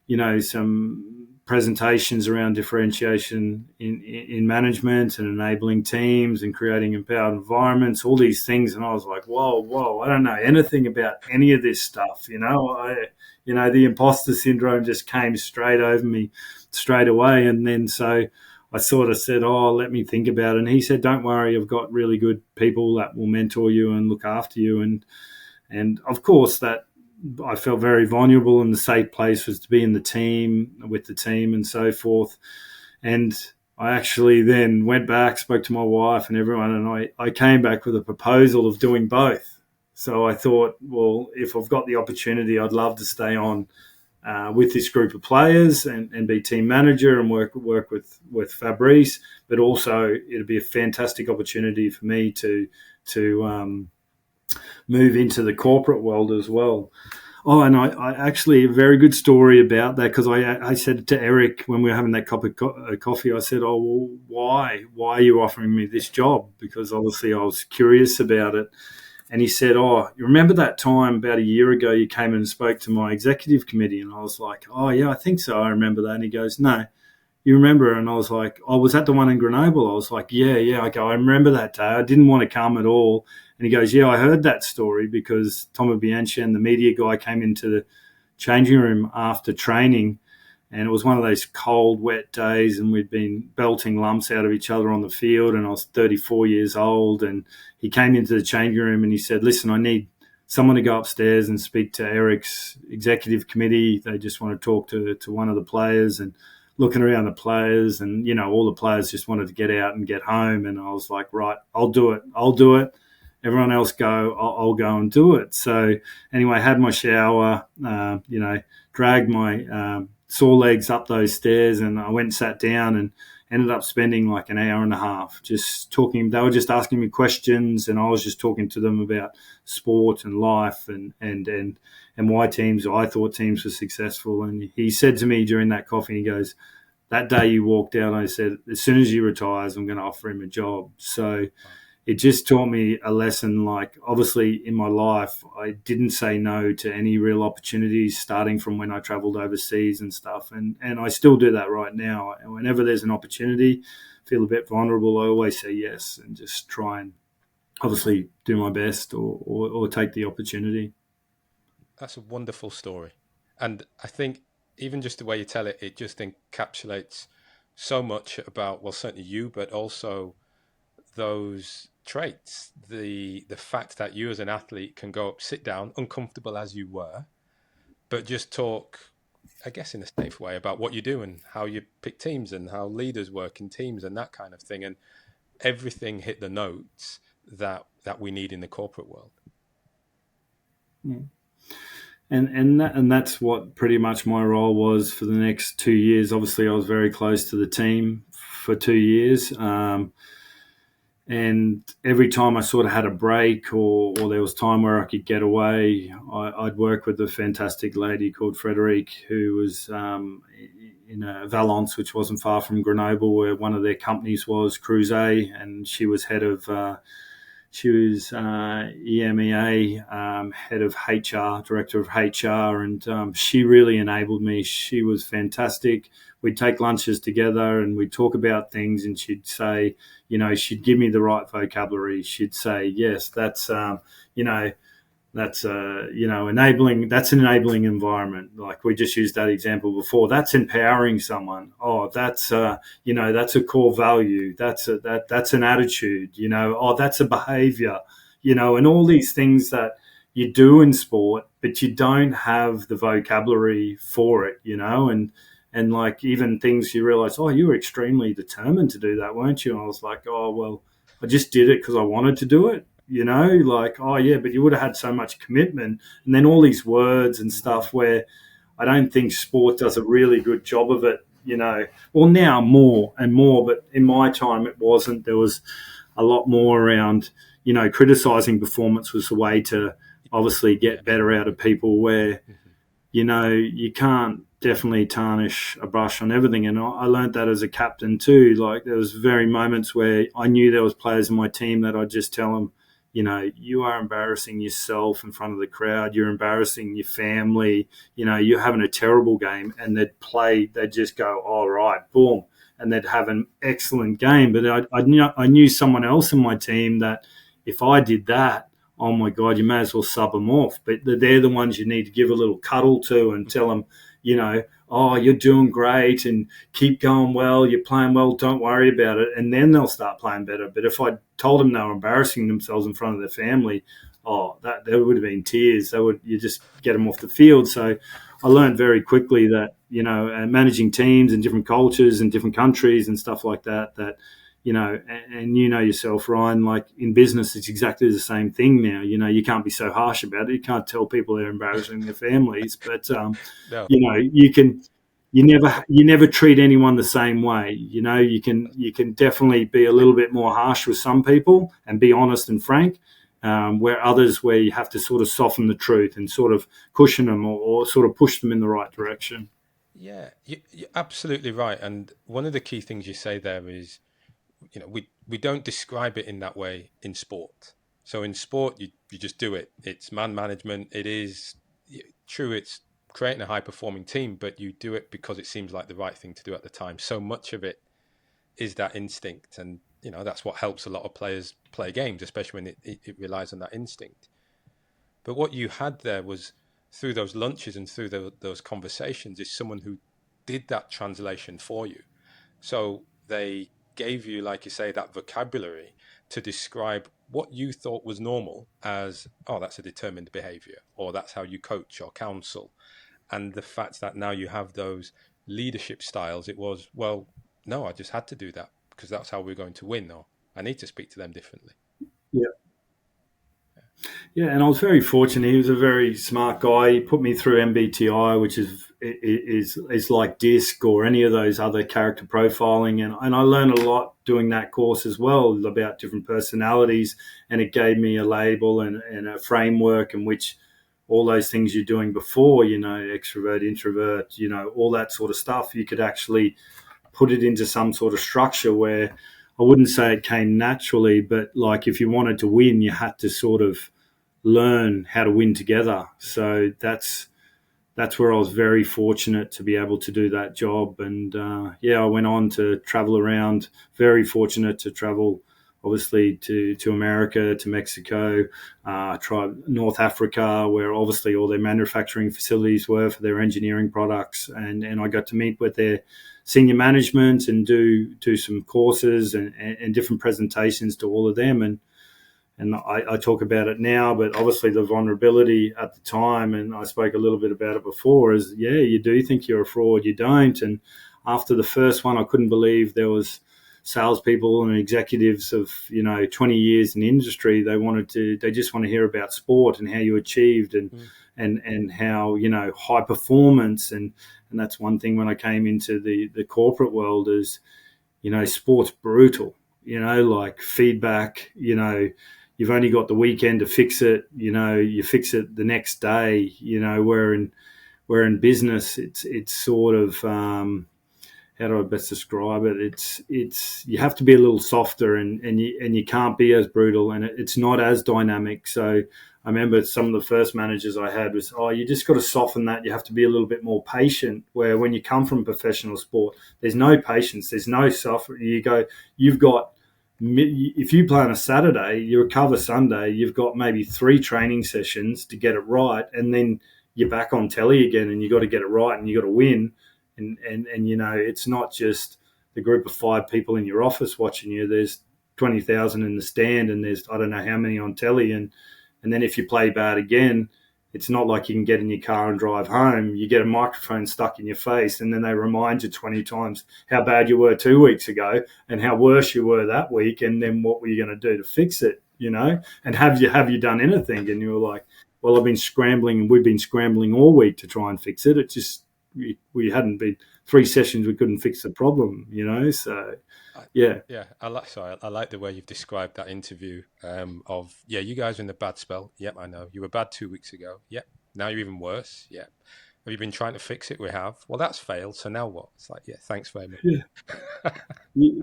you know, some presentations around differentiation in management and enabling teams and creating empowered environments, all these things." And I was like, whoa, I don't know anything about any of this stuff. The imposter syndrome just came straight over me straight away. And then so I sort of said, "Oh, let me think about it." And he said, "Don't worry, I've got really good people that will mentor you and look after you." And of course, that I felt very vulnerable, and the safe place was to be in the team, with the team and so forth. And I actually then went back, spoke to my wife and everyone, and I came back with a proposal of doing both. So I thought, well, if I've got the opportunity, I'd love to stay on with this group of players and be team manager and work with Fabrice, but also it'd be a fantastic opportunity for me to move into the corporate world as well. Oh, and I actually, a very good story about that, because I said to Eric when we were having that cup of coffee, I said, "Oh, well, why are you offering me this job?" Because obviously I was curious about it. And he said, "Oh, you remember that time about a year ago you came and spoke to my executive committee?" And I was like, "Oh, yeah, I think so. I remember that." And he goes, "No, you remember?" And I was like, "Oh, was that the one in Grenoble?" I was like, yeah. I go, "I remember that day. I didn't want to come at all." And he goes, "Yeah, I heard that story because Tom Bianchi and the media guy came into the changing room after training, and it was one of those cold, wet days, and we'd been belting lumps out of each other on the field, and I was 34 years old, and he came into the changing room and he said, 'Listen, I need someone to go upstairs and speak to Eric's executive committee. They just want to talk to one of the players.' And looking around the players, and, you know, all the players just wanted to get out and get home. And I was like, 'Right, I'll do it. Everyone else go, I'll go and do it.' So anyway, I had my shower, dragged my sore legs up those stairs, and I went and sat down and ended up spending like an hour and a half just talking. They were just asking me questions, and I was just talking to them about sport and life and why I thought teams were successful. And he said to me during that coffee, he goes, "That day you walked out," I said, "as soon as he retires, I'm going to offer him a job." So it just taught me a lesson. Like, obviously in my life, I didn't say no to any real opportunities, starting from when I traveled overseas and stuff. And I still do that right now. And whenever there's an opportunity, feel a bit vulnerable, I always say yes and just try and obviously do my best or take the opportunity. That's a wonderful story. And I think even just the way you tell it, it just encapsulates so much about, well, certainly you, but also those traits. The fact that you as an athlete can go up, sit down, uncomfortable as you were, but just talk, I guess, in a safe way about what you do and how you pick teams and how leaders work in teams and that kind of thing. And everything hit the notes that we need in the corporate world. Mm. and that's what pretty much my role was for the next 2 years. Obviously, I was very close to the team for 2 years. And every time I sort of had a break, or there was time where I could get away, I'd work with a fantastic lady called Frederique, who was in Valence, which wasn't far from Grenoble, where one of their companies was Cruise, and she was head of EMEA, head of HR, director of HR, and she really enabled me. She was fantastic. We'd take lunches together and we'd talk about things, and she'd say, she'd give me the right vocabulary. She'd say, yes, you know, that's enabling. That's an enabling environment. Like we just used that example before. That's empowering someone. Oh, that's a core value. That's an attitude. Oh, that's a behavior. And all these things that you do in sport, but you don't have the vocabulary for it. And like even things you realize, oh, you were extremely determined to do that, weren't you? And I was like, oh well, I just did it because I wanted to do it. Like, oh yeah, but you would have had so much commitment, and then all these words and stuff where I don't think sport does a really good job of it. Well, now more and more, but in my time it wasn't. There was a lot more around, criticizing performance was the way to obviously Yeah. get better out of people, where Mhm. you can't definitely tarnish a brush on everything. And I learned that as a captain too. Like there was very moments where I knew there was players in my team that I'd just tell them, you are embarrassing yourself in front of the crowd. You're embarrassing your family. You're having a terrible game, and they'd just go, all right, boom. And they'd have an excellent game. But I knew someone else in my team that if I did that, oh my God, you may as well sub them off. But they're the ones you need to give a little cuddle to and tell them, oh, you're doing great and keep going well, you're playing well, don't worry about it. And then they'll start playing better. But if I told them they were embarrassing themselves in front of their family, oh, that there would have been tears. You just get them off the field. So I learned very quickly that, managing teams and different cultures and different countries and stuff like that, and yourself, Ryan, like in business, it's exactly the same thing now. You can't be so harsh about it. You can't tell people they're embarrassing their families, but No. you can. You never treat anyone the same way. You can definitely be a little bit more harsh with some people and be honest and frank, where you have to sort of soften the truth and sort of cushion them, or sort of push them in the right direction. Yeah, you're absolutely right. And one of the key things you say there is, we don't describe it in that way in sport. So in sport, you just do it. It's man management. It is true. It's creating a high performing team, but you do it because it seems like the right thing to do at the time. So much of it is that instinct, and that's what helps a lot of players play games, especially when it relies on that instinct. But what you had there was, through those lunches and through those conversations, is someone who did that translation for you. So they gave you, like you say, that vocabulary to describe what you thought was normal as, oh, that's a determined behavior, or that's how you coach or counsel. And the fact that now you have those leadership styles, it was, well, no, I just had to do that because that's how we're going to win, or I need to speak to them differently. Yeah. Yeah, and I was very fortunate. He was a very smart guy. He put me through MBTI, which is like DISC or any of those other character profiling, and I learned a lot doing that course as well about different personalities, and it gave me a label and a framework in which all those things you're doing before, extrovert, introvert, all that sort of stuff, you could actually put it into some sort of structure where I wouldn't say it came naturally, but like if you wanted to win, you had to sort of learn how to win together. So that's where I was very fortunate to be able to do that job. And I went on to travel around. Very fortunate to travel, obviously to America, to Mexico, North Africa, where obviously all their manufacturing facilities were for their engineering products, and I got to meet with their senior management and do some courses and different presentations to all of them. And I talk about it now, but obviously the vulnerability at the time, and I spoke a little bit about it before, is you do think you're a fraud, you don't. And after the first one, I couldn't believe there was salespeople and executives of 20 years in the industry. They just want to hear about sport and how you achieved Mm. and how high performance and that's one thing when I came into the corporate world is sport's brutal. Like feedback. You've only got the weekend to fix it. You fix it the next day. Where in business, it's sort of how do I best describe it? It's you have to be a little softer and you can't be as brutal and it's not as dynamic. So I remember some of the first managers I had was, you just got to soften that. You have to be a little bit more patient. Where when you come from professional sport, there's no patience. There's no softer. You've got if you play on a Saturday, you recover Sunday. You've got maybe 3 training sessions to get it right, and then you're back on telly again, and you got to get it right, and you got to win and it's not just the group of 5 people in your office watching you. There's 20,000 in the stand, and there's I don't know how many on telly, and then if you play bad again, it's not like you can get in your car and drive home. You get a microphone stuck in your face, and then they remind you 20 times how bad you were 2 weeks ago and how worse you were that week, and then what were you going to do to fix it? And have you done anything? And you were like, well, I've been scrambling, and we've been scrambling all week to try and fix it. It just we hadn't been 3 sessions, we couldn't fix the problem. So I, yeah. yeah, I like the way you've described that interview. Of you guys are in a bad spell. Yep, I know you were bad 2 weeks ago. Yep, now you're even worse. Yep. Have you been trying to fix it? We have. Well, that's failed. So now what? It's like, thanks very much. Yeah.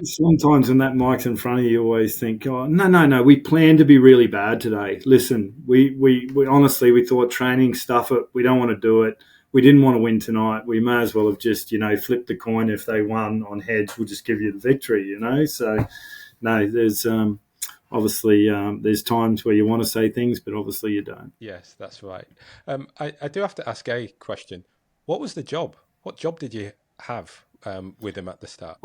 Sometimes when that mic's in front of you, you always think, oh, no, we planned to be really bad today. Listen, we honestly, we thought training, stuff it. We don't want to do it. We didn't want to win tonight. We may as well have just, flipped the coin. If they won on heads, we'll just give you the victory, So, no, there's obviously there's times where you want to say things, but obviously you don't. Yes, that's right. I do have to ask a question. What was the job? What job did you have with him at the start?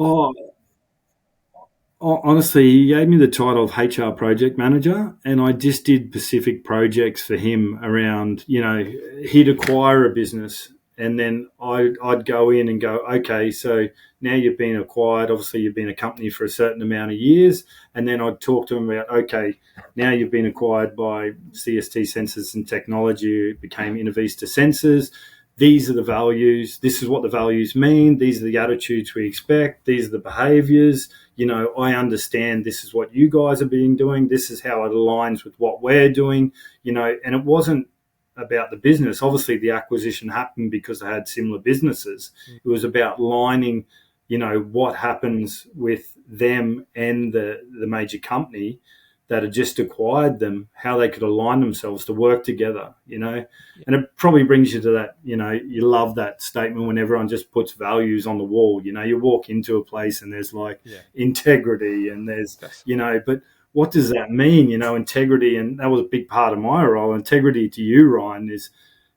Oh, honestly, he gave me the title of HR project manager, and I just did specific projects for him around, he'd acquire a business, and then I'd go in and go, okay, so now you've been acquired. Obviously, you've been a company for a certain amount of years, and then I'd talk to him about, okay, now you've been acquired by CST Sensors and Technology. It became Innovista Sensors. These are the values. This is what the values mean. These are the attitudes we expect. These are the behaviors. I understand this is what you guys are being doing. This is how it aligns with what we're doing, and it wasn't about the business. Obviously, the acquisition happened because they had similar businesses. It was about lining, what happens with them and the major company that had just acquired them, how they could align themselves to work together, Yeah. And it probably brings you to that, you love that statement when everyone just puts values on the wall. You walk into a place and there's like integrity and there's, That's but what does that mean? Integrity, and that was a big part of my role. Integrity to you, Ryan,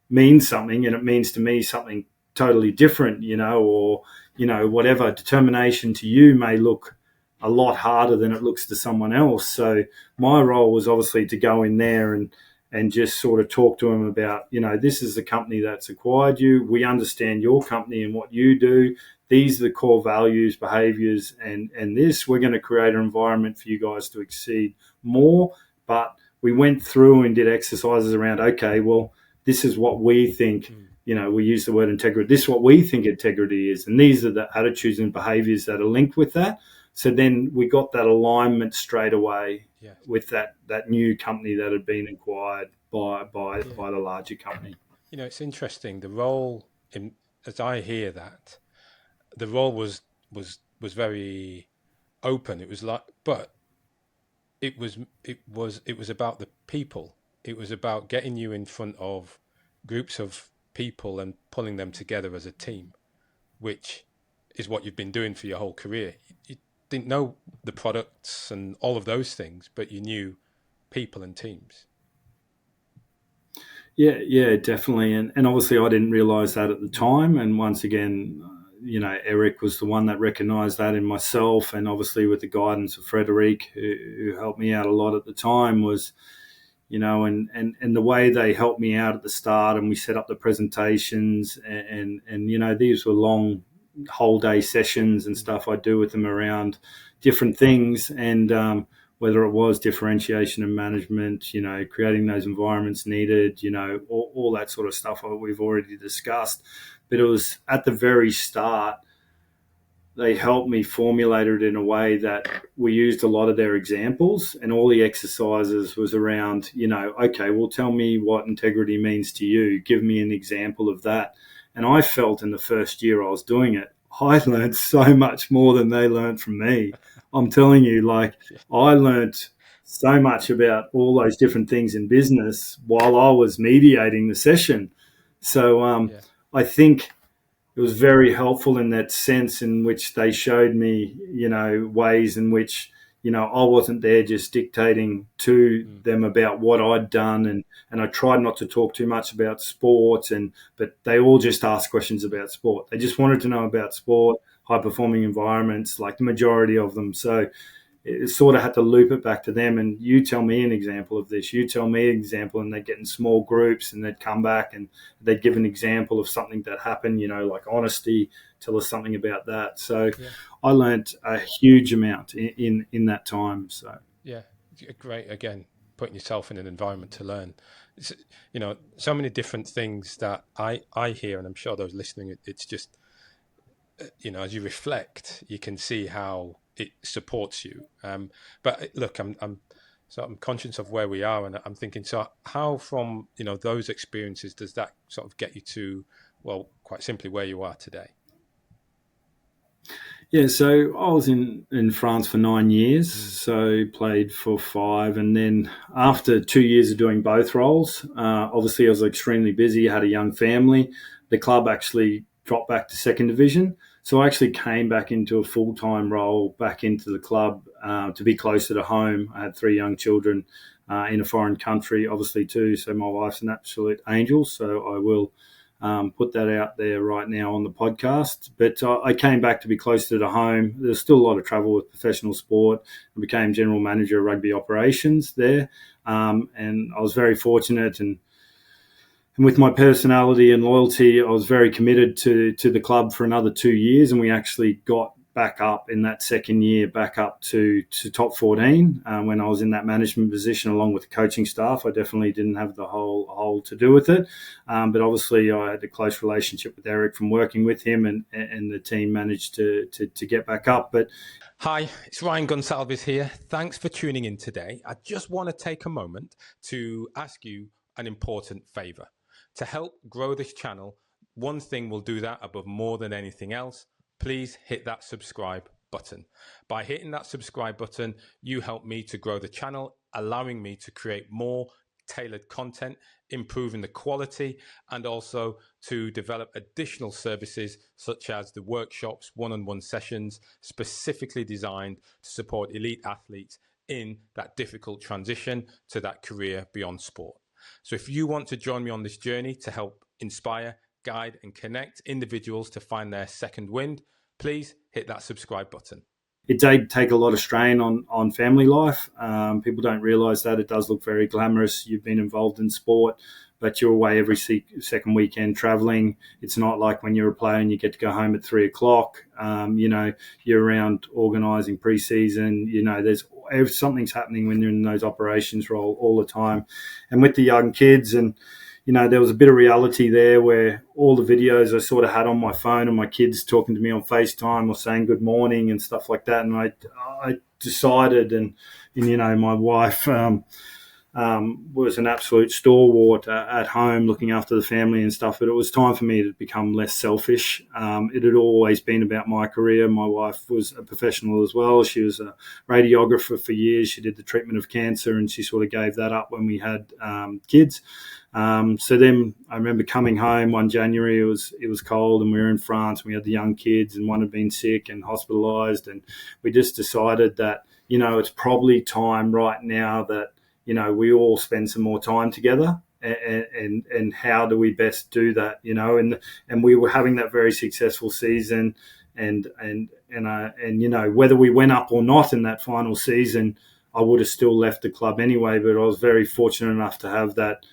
means something, and it means to me something totally different, or, whatever. Determination to you may look a lot harder than it looks to someone else. So my role was obviously to go in there and just sort of talk to them about, this is the company that's acquired you. We understand your company and what you do. These are the core values, behaviors, and this. We're going to create an environment for you guys to exceed more. But we went through and did exercises around, okay, well, this is what we think. We use the word integrity. This is what we think integrity is. And these are the attitudes and behaviors that are linked with that. So then we got that alignment straight away with that new company that had been acquired by the larger company. It's interesting. The role, as I hear that, the role was very open. It was like, but it was about the people. It was about getting you in front of groups of people and pulling them together as a team, which is what you've been doing for your whole career. You didn't know the products and all of those things, but you knew people and teams. Yeah, definitely. And obviously I didn't realize that at the time. And once again, Eric was the one that recognized that in myself. And obviously with the guidance of Frederic, who helped me out a lot at the time, was, and the way they helped me out at the start, and we set up the presentations and these were long whole day sessions and stuff I do with them around different things, and whether it was differentiation and management, creating those environments needed, all that sort of stuff we've already discussed. But it was at the very start, they helped me formulate it in a way that we used a lot of their examples, and all the exercises was around, okay, well, tell me what integrity means to you. Give me an example of that. And I felt in the first year I was doing it, I learned so much more than they learned from me. I'm telling you, I learned so much about all those different things in business while I was mediating the session. So Yeah. I think it was very helpful in that sense, in which they showed me, ways in which, I wasn't there just dictating to them about what I'd done. And I tried not to talk too much about sport, but they all just asked questions about sport. They just wanted to know about sport, high performing environments, like the majority of them. So it sort of had to loop it back to them, and you tell me an example of this, you tell me an example, and they'd get in small groups and they'd come back and they'd give an example of something that happened, like honesty, tell us something about that. So Yeah. I learned a huge amount in that time. So Yeah. Great. Again, putting yourself in an environment to learn. It's, so many different things that I hear, and I'm sure those listening, it's just, as you reflect, you can see how it supports you. But look, I'm conscious of where we are, and I'm thinking, so how from those experiences does that sort of get you to, well, quite simply, where you are today? yeah, so I was in France for 9 years, so played for 5. And then after 2 years of doing both roles, obviously I was extremely busy, had a young family. The club actually dropped back to second division. So I actually came back into a full-time role back into the club to be closer to home. I had 3 young children in a foreign country, obviously too. So my wife's an absolute angel, so I will put that out there right now on the podcast. But I came back to be closer to home. There's still a lot of travel with professional sport. I became general manager of rugby operations there. And I was very fortunate, and with my personality and loyalty, I was very committed to the club for another 2 years. And we actually got back up in that second year, back up to top 14 when I was in that management position along with the coaching staff. I definitely didn't have the whole to do with it. But obviously I had a close relationship with Eric from working with him, and the team managed to get back up. But Hi, it's Ryan Gonsalves here. Thanks for tuning in today. I just want to take a moment to ask you an important favor. To help grow this channel, one thing will do that above more than anything else. Please hit that subscribe button. By hitting that subscribe button, you help me to grow the channel, allowing me to create more tailored content, improving the quality, and also to develop additional services such as the workshops, one-on-one sessions specifically designed to support elite athletes in that difficult transition to that career beyond sport. So if you want to join me on this journey to help inspire, guide, and connect individuals to find their second wind, please hit that subscribe button. It did take a lot of strain on family life. People don't realise that. It does look very glamorous. You've been involved in sport, but you're away every second weekend travelling. It's not like when you're a player and you get to go home at 3 o'clock. You're around organising pre-season. Something's happening when you're in those operations role all the time. And with the young kids, and there was a bit of reality there where all the videos I sort of had on my phone and my kids talking to me on FaceTime or saying good morning and stuff like that. And I decided, and my wife was an absolute stalwart at home looking after the family and stuff, but it was time for me to become less selfish. It had always been about my career. My wife was a professional as well. She was a radiographer for years. She did the treatment of cancer, and she sort of gave that up when we had kids. So then I remember coming home one January. It was cold, and we were in France. And we had the young kids, and one had been sick and hospitalised, and we just decided that it's probably time right now that we all spend some more time together. And how do we best do that? And we were having that very successful season, and whether we went up or not in that final season, I would have still left the club anyway. But I was very fortunate enough to have that.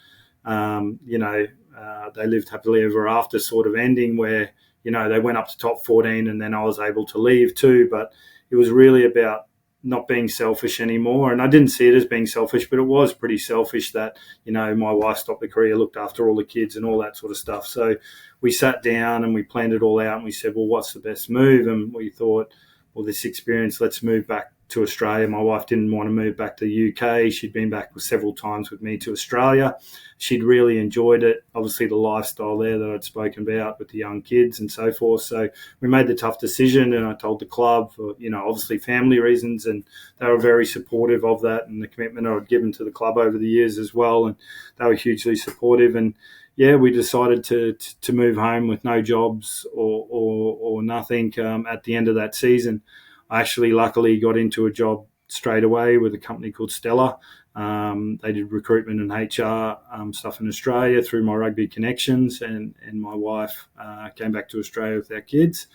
They lived happily ever after sort of ending where they went up to top 14, and then I was able to leave too. But it was really about not being selfish anymore. And I didn't see it as being selfish, but it was pretty selfish that, my wife stopped the career, looked after all the kids and all that sort of stuff. So we sat down and we planned it all out, and we said, well, what's the best move? And we thought, well, this experience, let's move back to Australia. My wife didn't want to move back to the UK. She'd been back several times with me to Australia. She'd really enjoyed it. Obviously, the lifestyle there that I'd spoken about with the young kids and so forth. So we made the tough decision, and I told the club for, obviously family reasons, and they were very supportive of that and the commitment I'd given to the club over the years as well. And they were hugely supportive. And yeah, we decided to move home with no jobs or nothing at the end of that season. I actually luckily got into a job straight away with a company called Stella. They did recruitment and HR stuff in Australia through my rugby connections, and my wife came back to Australia with our kids.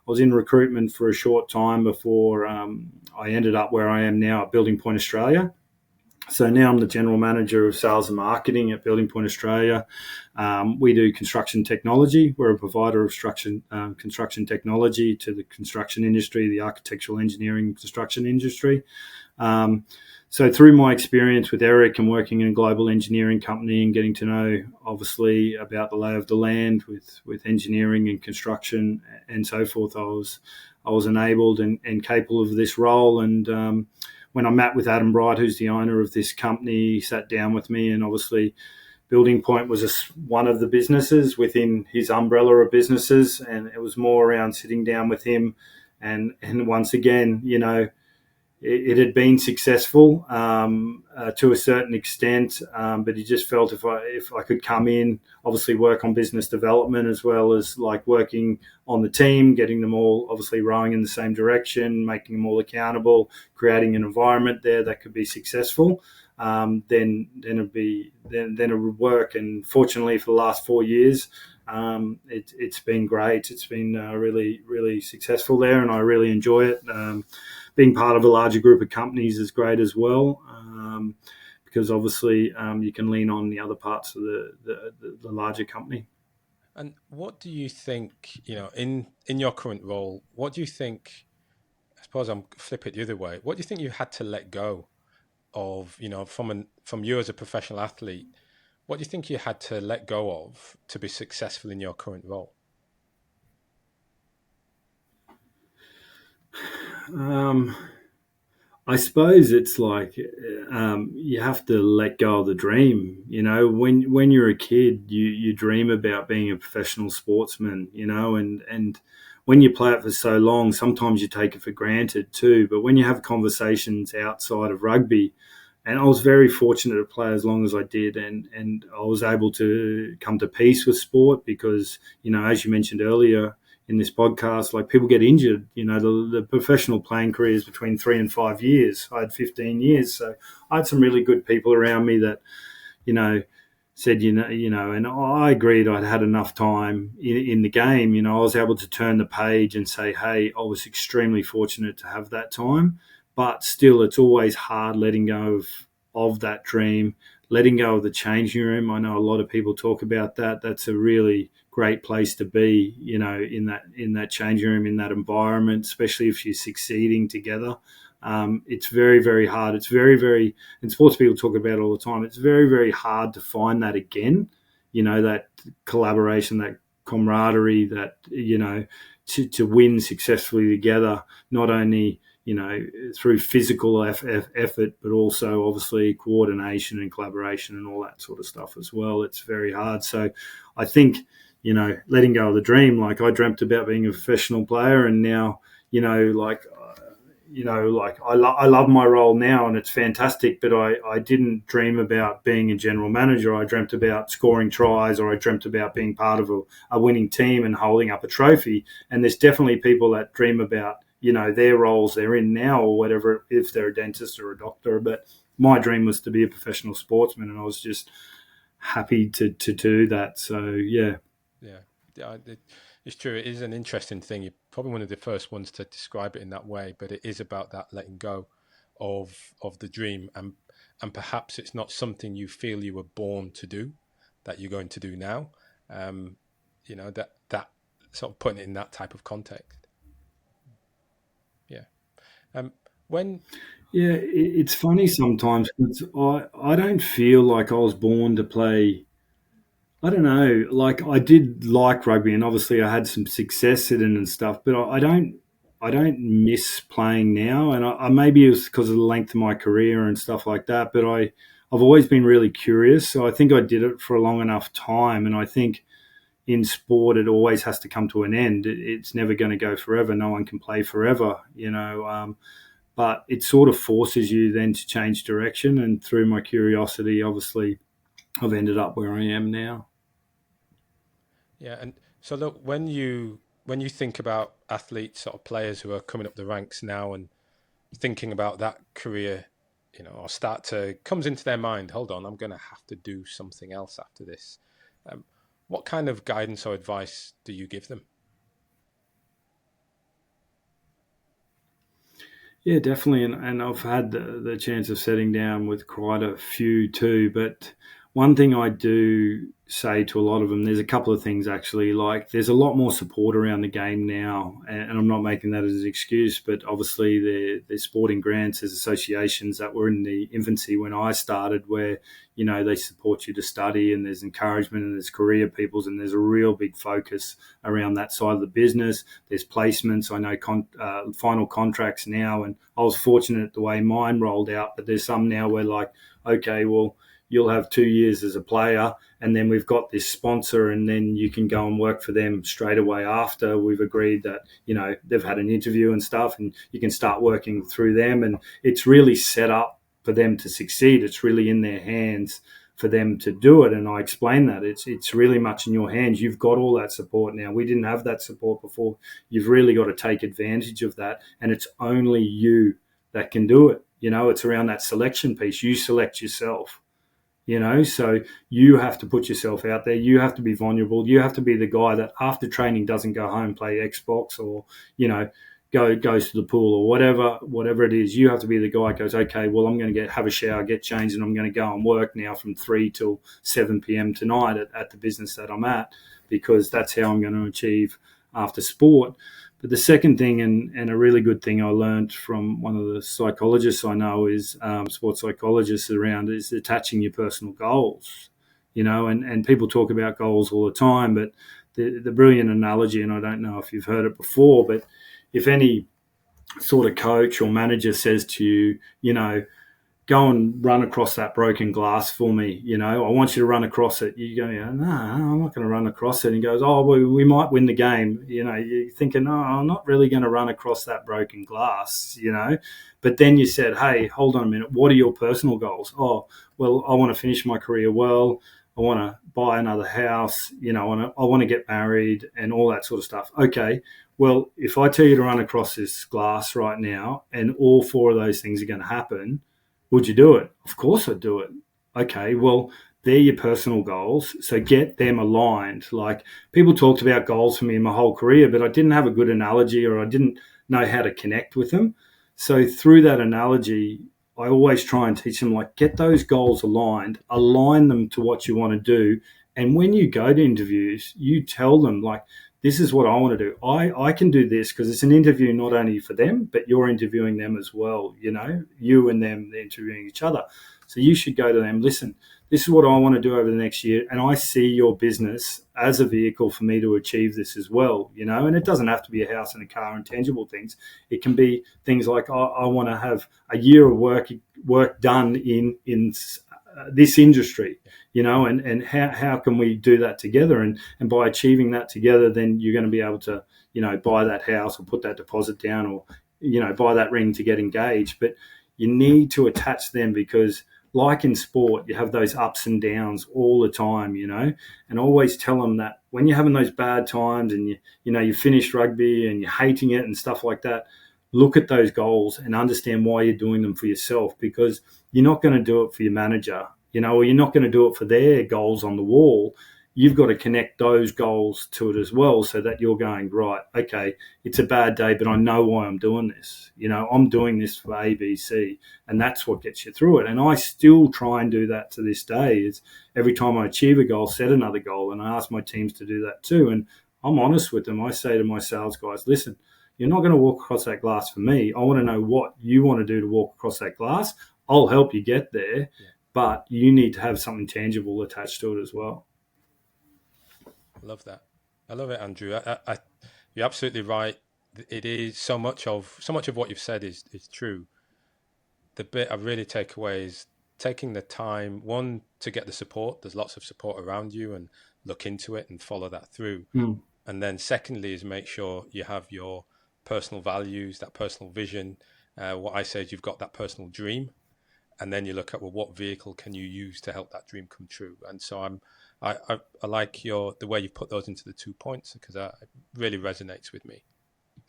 I was in recruitment for a short time before I ended up where I am now at Building Point Australia. So now I'm the general manager of sales and marketing at Building Point Australia. We do construction technology. We're a provider of construction technology to the construction industry, the architectural engineering construction industry. So through my experience with Eric and working in a global engineering company and getting to know, obviously, about the lay of the land with engineering and construction and so forth, I was enabled and capable of this role. And when I met with Adam Bright, who's the owner of this company, he sat down with me, and obviously Building Point was one of the businesses within his umbrella of businesses, and it was more around sitting down with him. And once again, it had been successful to a certain extent, but he just felt if I could come in, obviously work on business development as well as like working on the team, getting them all obviously rowing in the same direction, making them all accountable, creating an environment there that could be successful, then it would work. And fortunately, for the last 4 years, it's been great. It's been really, really successful there, and I really enjoy it. Being part of a larger group of companies is great as well, because obviously you can lean on the other parts of the larger company. And what do you think, in your current role, what do you think, I suppose I'm flip it the other way, what do you think you had to let go of, from you as a professional athlete, what do you think you had to let go of to be successful in your current role? I suppose it's like you have to let go of the dream. When you're a kid, you dream about being a professional sportsman. And when you play it for so long, sometimes you take it for granted too. But when you have conversations outside of rugby, and I was very fortunate to play as long as I did, and I was able to come to peace with sport because, as you mentioned earlier in this podcast, like people get injured. The professional playing career is between 3 and 5 years. I had 15 years, so I had some really good people around me that, you know, said, and I agreed I'd had enough time in the game. I was able to turn the page and say, hey, I was extremely fortunate to have that time, but still, it's always hard letting go of that dream, letting go of the changing room. I know a lot of people talk about that. That's a really great place to be, in that changing room, in that environment, especially if you're succeeding together. It's very, very hard. It's very, very, and sports people talk about it all the time. It's very, very hard to find that again, that collaboration, that camaraderie, that, to win successfully together, not only, through physical effort, but also obviously coordination and collaboration and all that sort of stuff as well. It's very hard. So I think, letting go of the dream, like I dreamt about being a professional player, and now, I love my role now and it's fantastic, but I didn't dream about being a general manager. I dreamt about scoring tries, or I dreamt about being part of a winning team and holding up a trophy. And there's definitely people that dream about, their roles they're in now or whatever, if they're a dentist or a doctor. But my dream was to be a professional sportsman, and I was just happy to do that. So, yeah. Yeah, it's true. It is an interesting thing. You're probably one of the first ones to describe it in that way, but it is about that letting go of the dream, and perhaps it's not something you feel you were born to do, that you're going to do now. That sort of putting it in that type of context. Yeah. Um, when Yeah, it's funny sometimes because I don't feel like I was born to play. I don't know. Like I did like rugby, and obviously I had some success in it and stuff. But I don't miss playing now. And I maybe it was because of the length of my career and stuff like that. But I've always been really curious. So I think I did it for a long enough time. And I think in sport, it always has to come to an end. It's never going to go forever. No one can play forever, you know. But it sort of forces you then to change direction. And through my curiosity, obviously, I've ended up where I am now. Yeah, and so look, when you think about athletes, sort of players who are coming up the ranks now and thinking about that career, or start to comes into their mind, hold on, I'm going to have to do something else after this. Um, what kind of guidance or advice do you give them? Yeah, definitely. And I've had the chance of sitting down with quite a few too. But one thing I do say to a lot of them, there's a couple of things actually. Like, there's a lot more support around the game now. And I'm not making that as an excuse, but obviously, there's sporting grants, there's associations that were in the infancy when I started where, they support you to study and there's encouragement and there's career peoples and there's a real big focus around that side of the business. There's placements. I know final contracts now, and I was fortunate the way mine rolled out. But there's some now where like, okay, well, you'll have 2 years as a player, and then we've got this sponsor, and then you can go and work for them straight away after we've agreed that they've had an interview and stuff, and you can start working through them, and it's really set up for them to succeed. It's really in their hands for them to do it. And I explain that it's really much in your hands. You've got all that support now. We didn't have that support before. You've really got to take advantage of that. And it's only you that can do it. It's around that selection piece. You select yourself. So you have to put yourself out there. You have to be vulnerable. You have to be the guy that after training doesn't go home, play Xbox, or goes to the pool or whatever it is. You have to be the guy that goes, okay, well, I'm going to have a shower, get changed, and I'm going to go and work now from 3 till 7 p.m. tonight at the business that I'm at, because that's how I'm going to achieve after sport. But the second thing, and a really good thing I learned from one of the psychologists I know is sports psychologists around, is attaching your personal goals. And people talk about goals all the time, but the brilliant analogy, and I don't know if you've heard it before, but if any sort of coach or manager says to you, go and run across that broken glass for me. I want you to run across it. You go, no, I'm not going to run across it. And he goes, oh, well, we might win the game. You're thinking, no, I'm not really going to run across that broken glass, But then you said, hey, hold on a minute. What are your personal goals? Oh, well, I want to finish my career well. I want to buy another house. I want to get married and all that sort of stuff. Okay. Well, if I tell you to run across this glass right now and all four of those things are going to happen, would you do it? Of course I'd do it. Okay, well, they're your personal goals. So get them aligned. Like, people talked about goals for me in my whole career, but I didn't have a good analogy, or I didn't know how to connect with them. So through that analogy, I always try and teach them, like, get those goals aligned, align them to what you want to do. And when you go to interviews, you tell them, like, this is what I want to do. I can do this, because it's an interview not only for them, but you're interviewing them as well. You and them, they're interviewing each other. So you should go to them, listen, this is what I want to do over the next year. And I see your business as a vehicle for me to achieve this as well, and it doesn't have to be a house and a car and tangible things. It can be things like, I want to have a year of work done in this industry, and how can we do that together? And by achieving that together, then you're going to be able to, buy that house or put that deposit down, or, buy that ring to get engaged. But you need to attach them, because like in sport, you have those ups and downs all the time, and always tell them that when you're having those bad times and you finished rugby and you're hating it and stuff like that, look at those goals and understand why you're doing them for yourself, because you're not going to do it for your manager, or you're not going to do it for their goals on the wall. You've got to connect those goals to it as well, so that you're going, right, okay, it's a bad day, but I know why I'm doing this. I'm doing this for A, B, C, and that's what gets you through it. And I still try and do that to this day. Is every time I achieve a goal, set another goal, and I ask my teams to do that too. And I'm honest with them. I say to my sales guys, listen, you're not going to walk across that glass for me. I want to know what you want to do to walk across that glass. I'll help you get there, Yeah. but you need to have something tangible attached to it as well. I love that. I love it, Andrew. You're absolutely right. It is so much of what you've said is true. The bit I really take away is taking the time, one, to get the support. There's lots of support around you, and look into it and follow that through. Mm. And then secondly is make sure you have your personal values, that personal vision. What I say is you've got that personal dream, and then you look at, well, what vehicle can you use to help that dream come true? And so I like the way you put those into the 2 points, because it really resonates with me.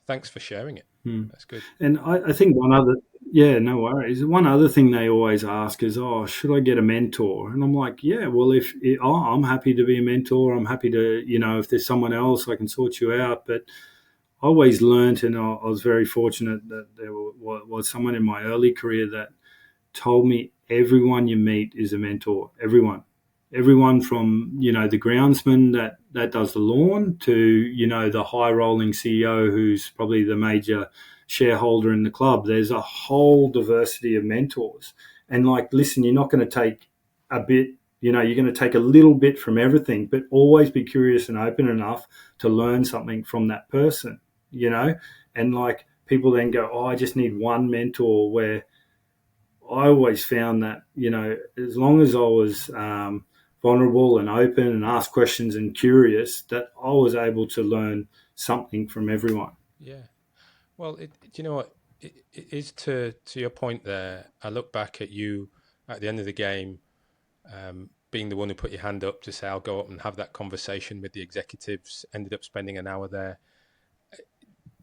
Thanks for sharing it. Mm. That's good. And I think one other, yeah, no worries. One other thing they always ask is, oh, should I get a mentor? And I'm like, yeah, well, I'm happy to be a mentor. I'm happy to, if there's someone else, I can sort you out. But I always learned, and I was very fortunate that there was someone in my early career that told me everyone you meet is a mentor. Everyone from the groundsman that does the lawn to the high rolling CEO who's probably the major shareholder in the club. There's a whole diversity of mentors, and like, listen, you're not going to take a bit. You're going to take a little bit from everything, but always be curious and open enough to learn something from that person. And like, people then go, oh, I just need one mentor. Where I always found that, as long as I was vulnerable and open and asked questions and curious, that I was able to learn something from everyone. Yeah. Well, do you know what? It is to your point there. I look back at you at the end of the game, being the one who put your hand up to say, I'll go up and have that conversation with the executives, ended up spending an hour there.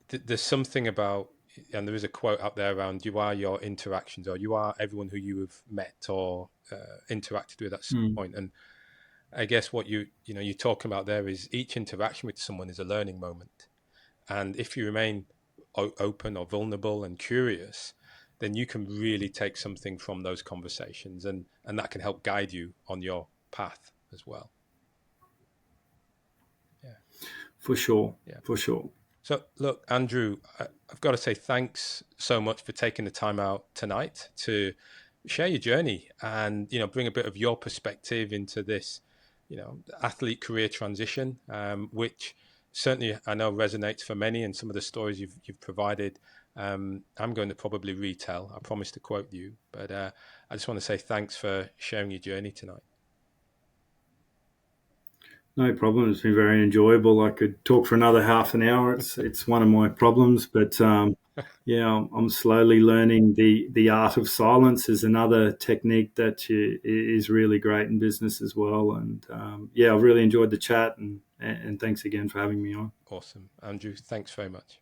There's something about, and there is a quote out there around, you are your interactions, or you are everyone who you have met or interacted with at some Mm. point. And I guess what you're talking about there is each interaction with someone is a learning moment. And if you remain open or vulnerable and curious, then you can really take something from those conversations, and that can help guide you on your path as well. Yeah. For sure. Yeah. For sure. So, look, Andrew, I've got to say thanks so much for taking the time out tonight to share your journey and bring a bit of your perspective into this, athlete career transition, which certainly I know resonates for many. And some of the stories you've provided, I'm going to probably retell. I promise to quote you, but I just want to say thanks for sharing your journey tonight. No problem. It's been very enjoyable. I could talk for another half an hour. It's one of my problems, but yeah, I'm slowly learning the art of silence is another technique that is really great in business as well. And yeah, I've really enjoyed the chat, and thanks again for having me on. Awesome, Andrew. Thanks very much.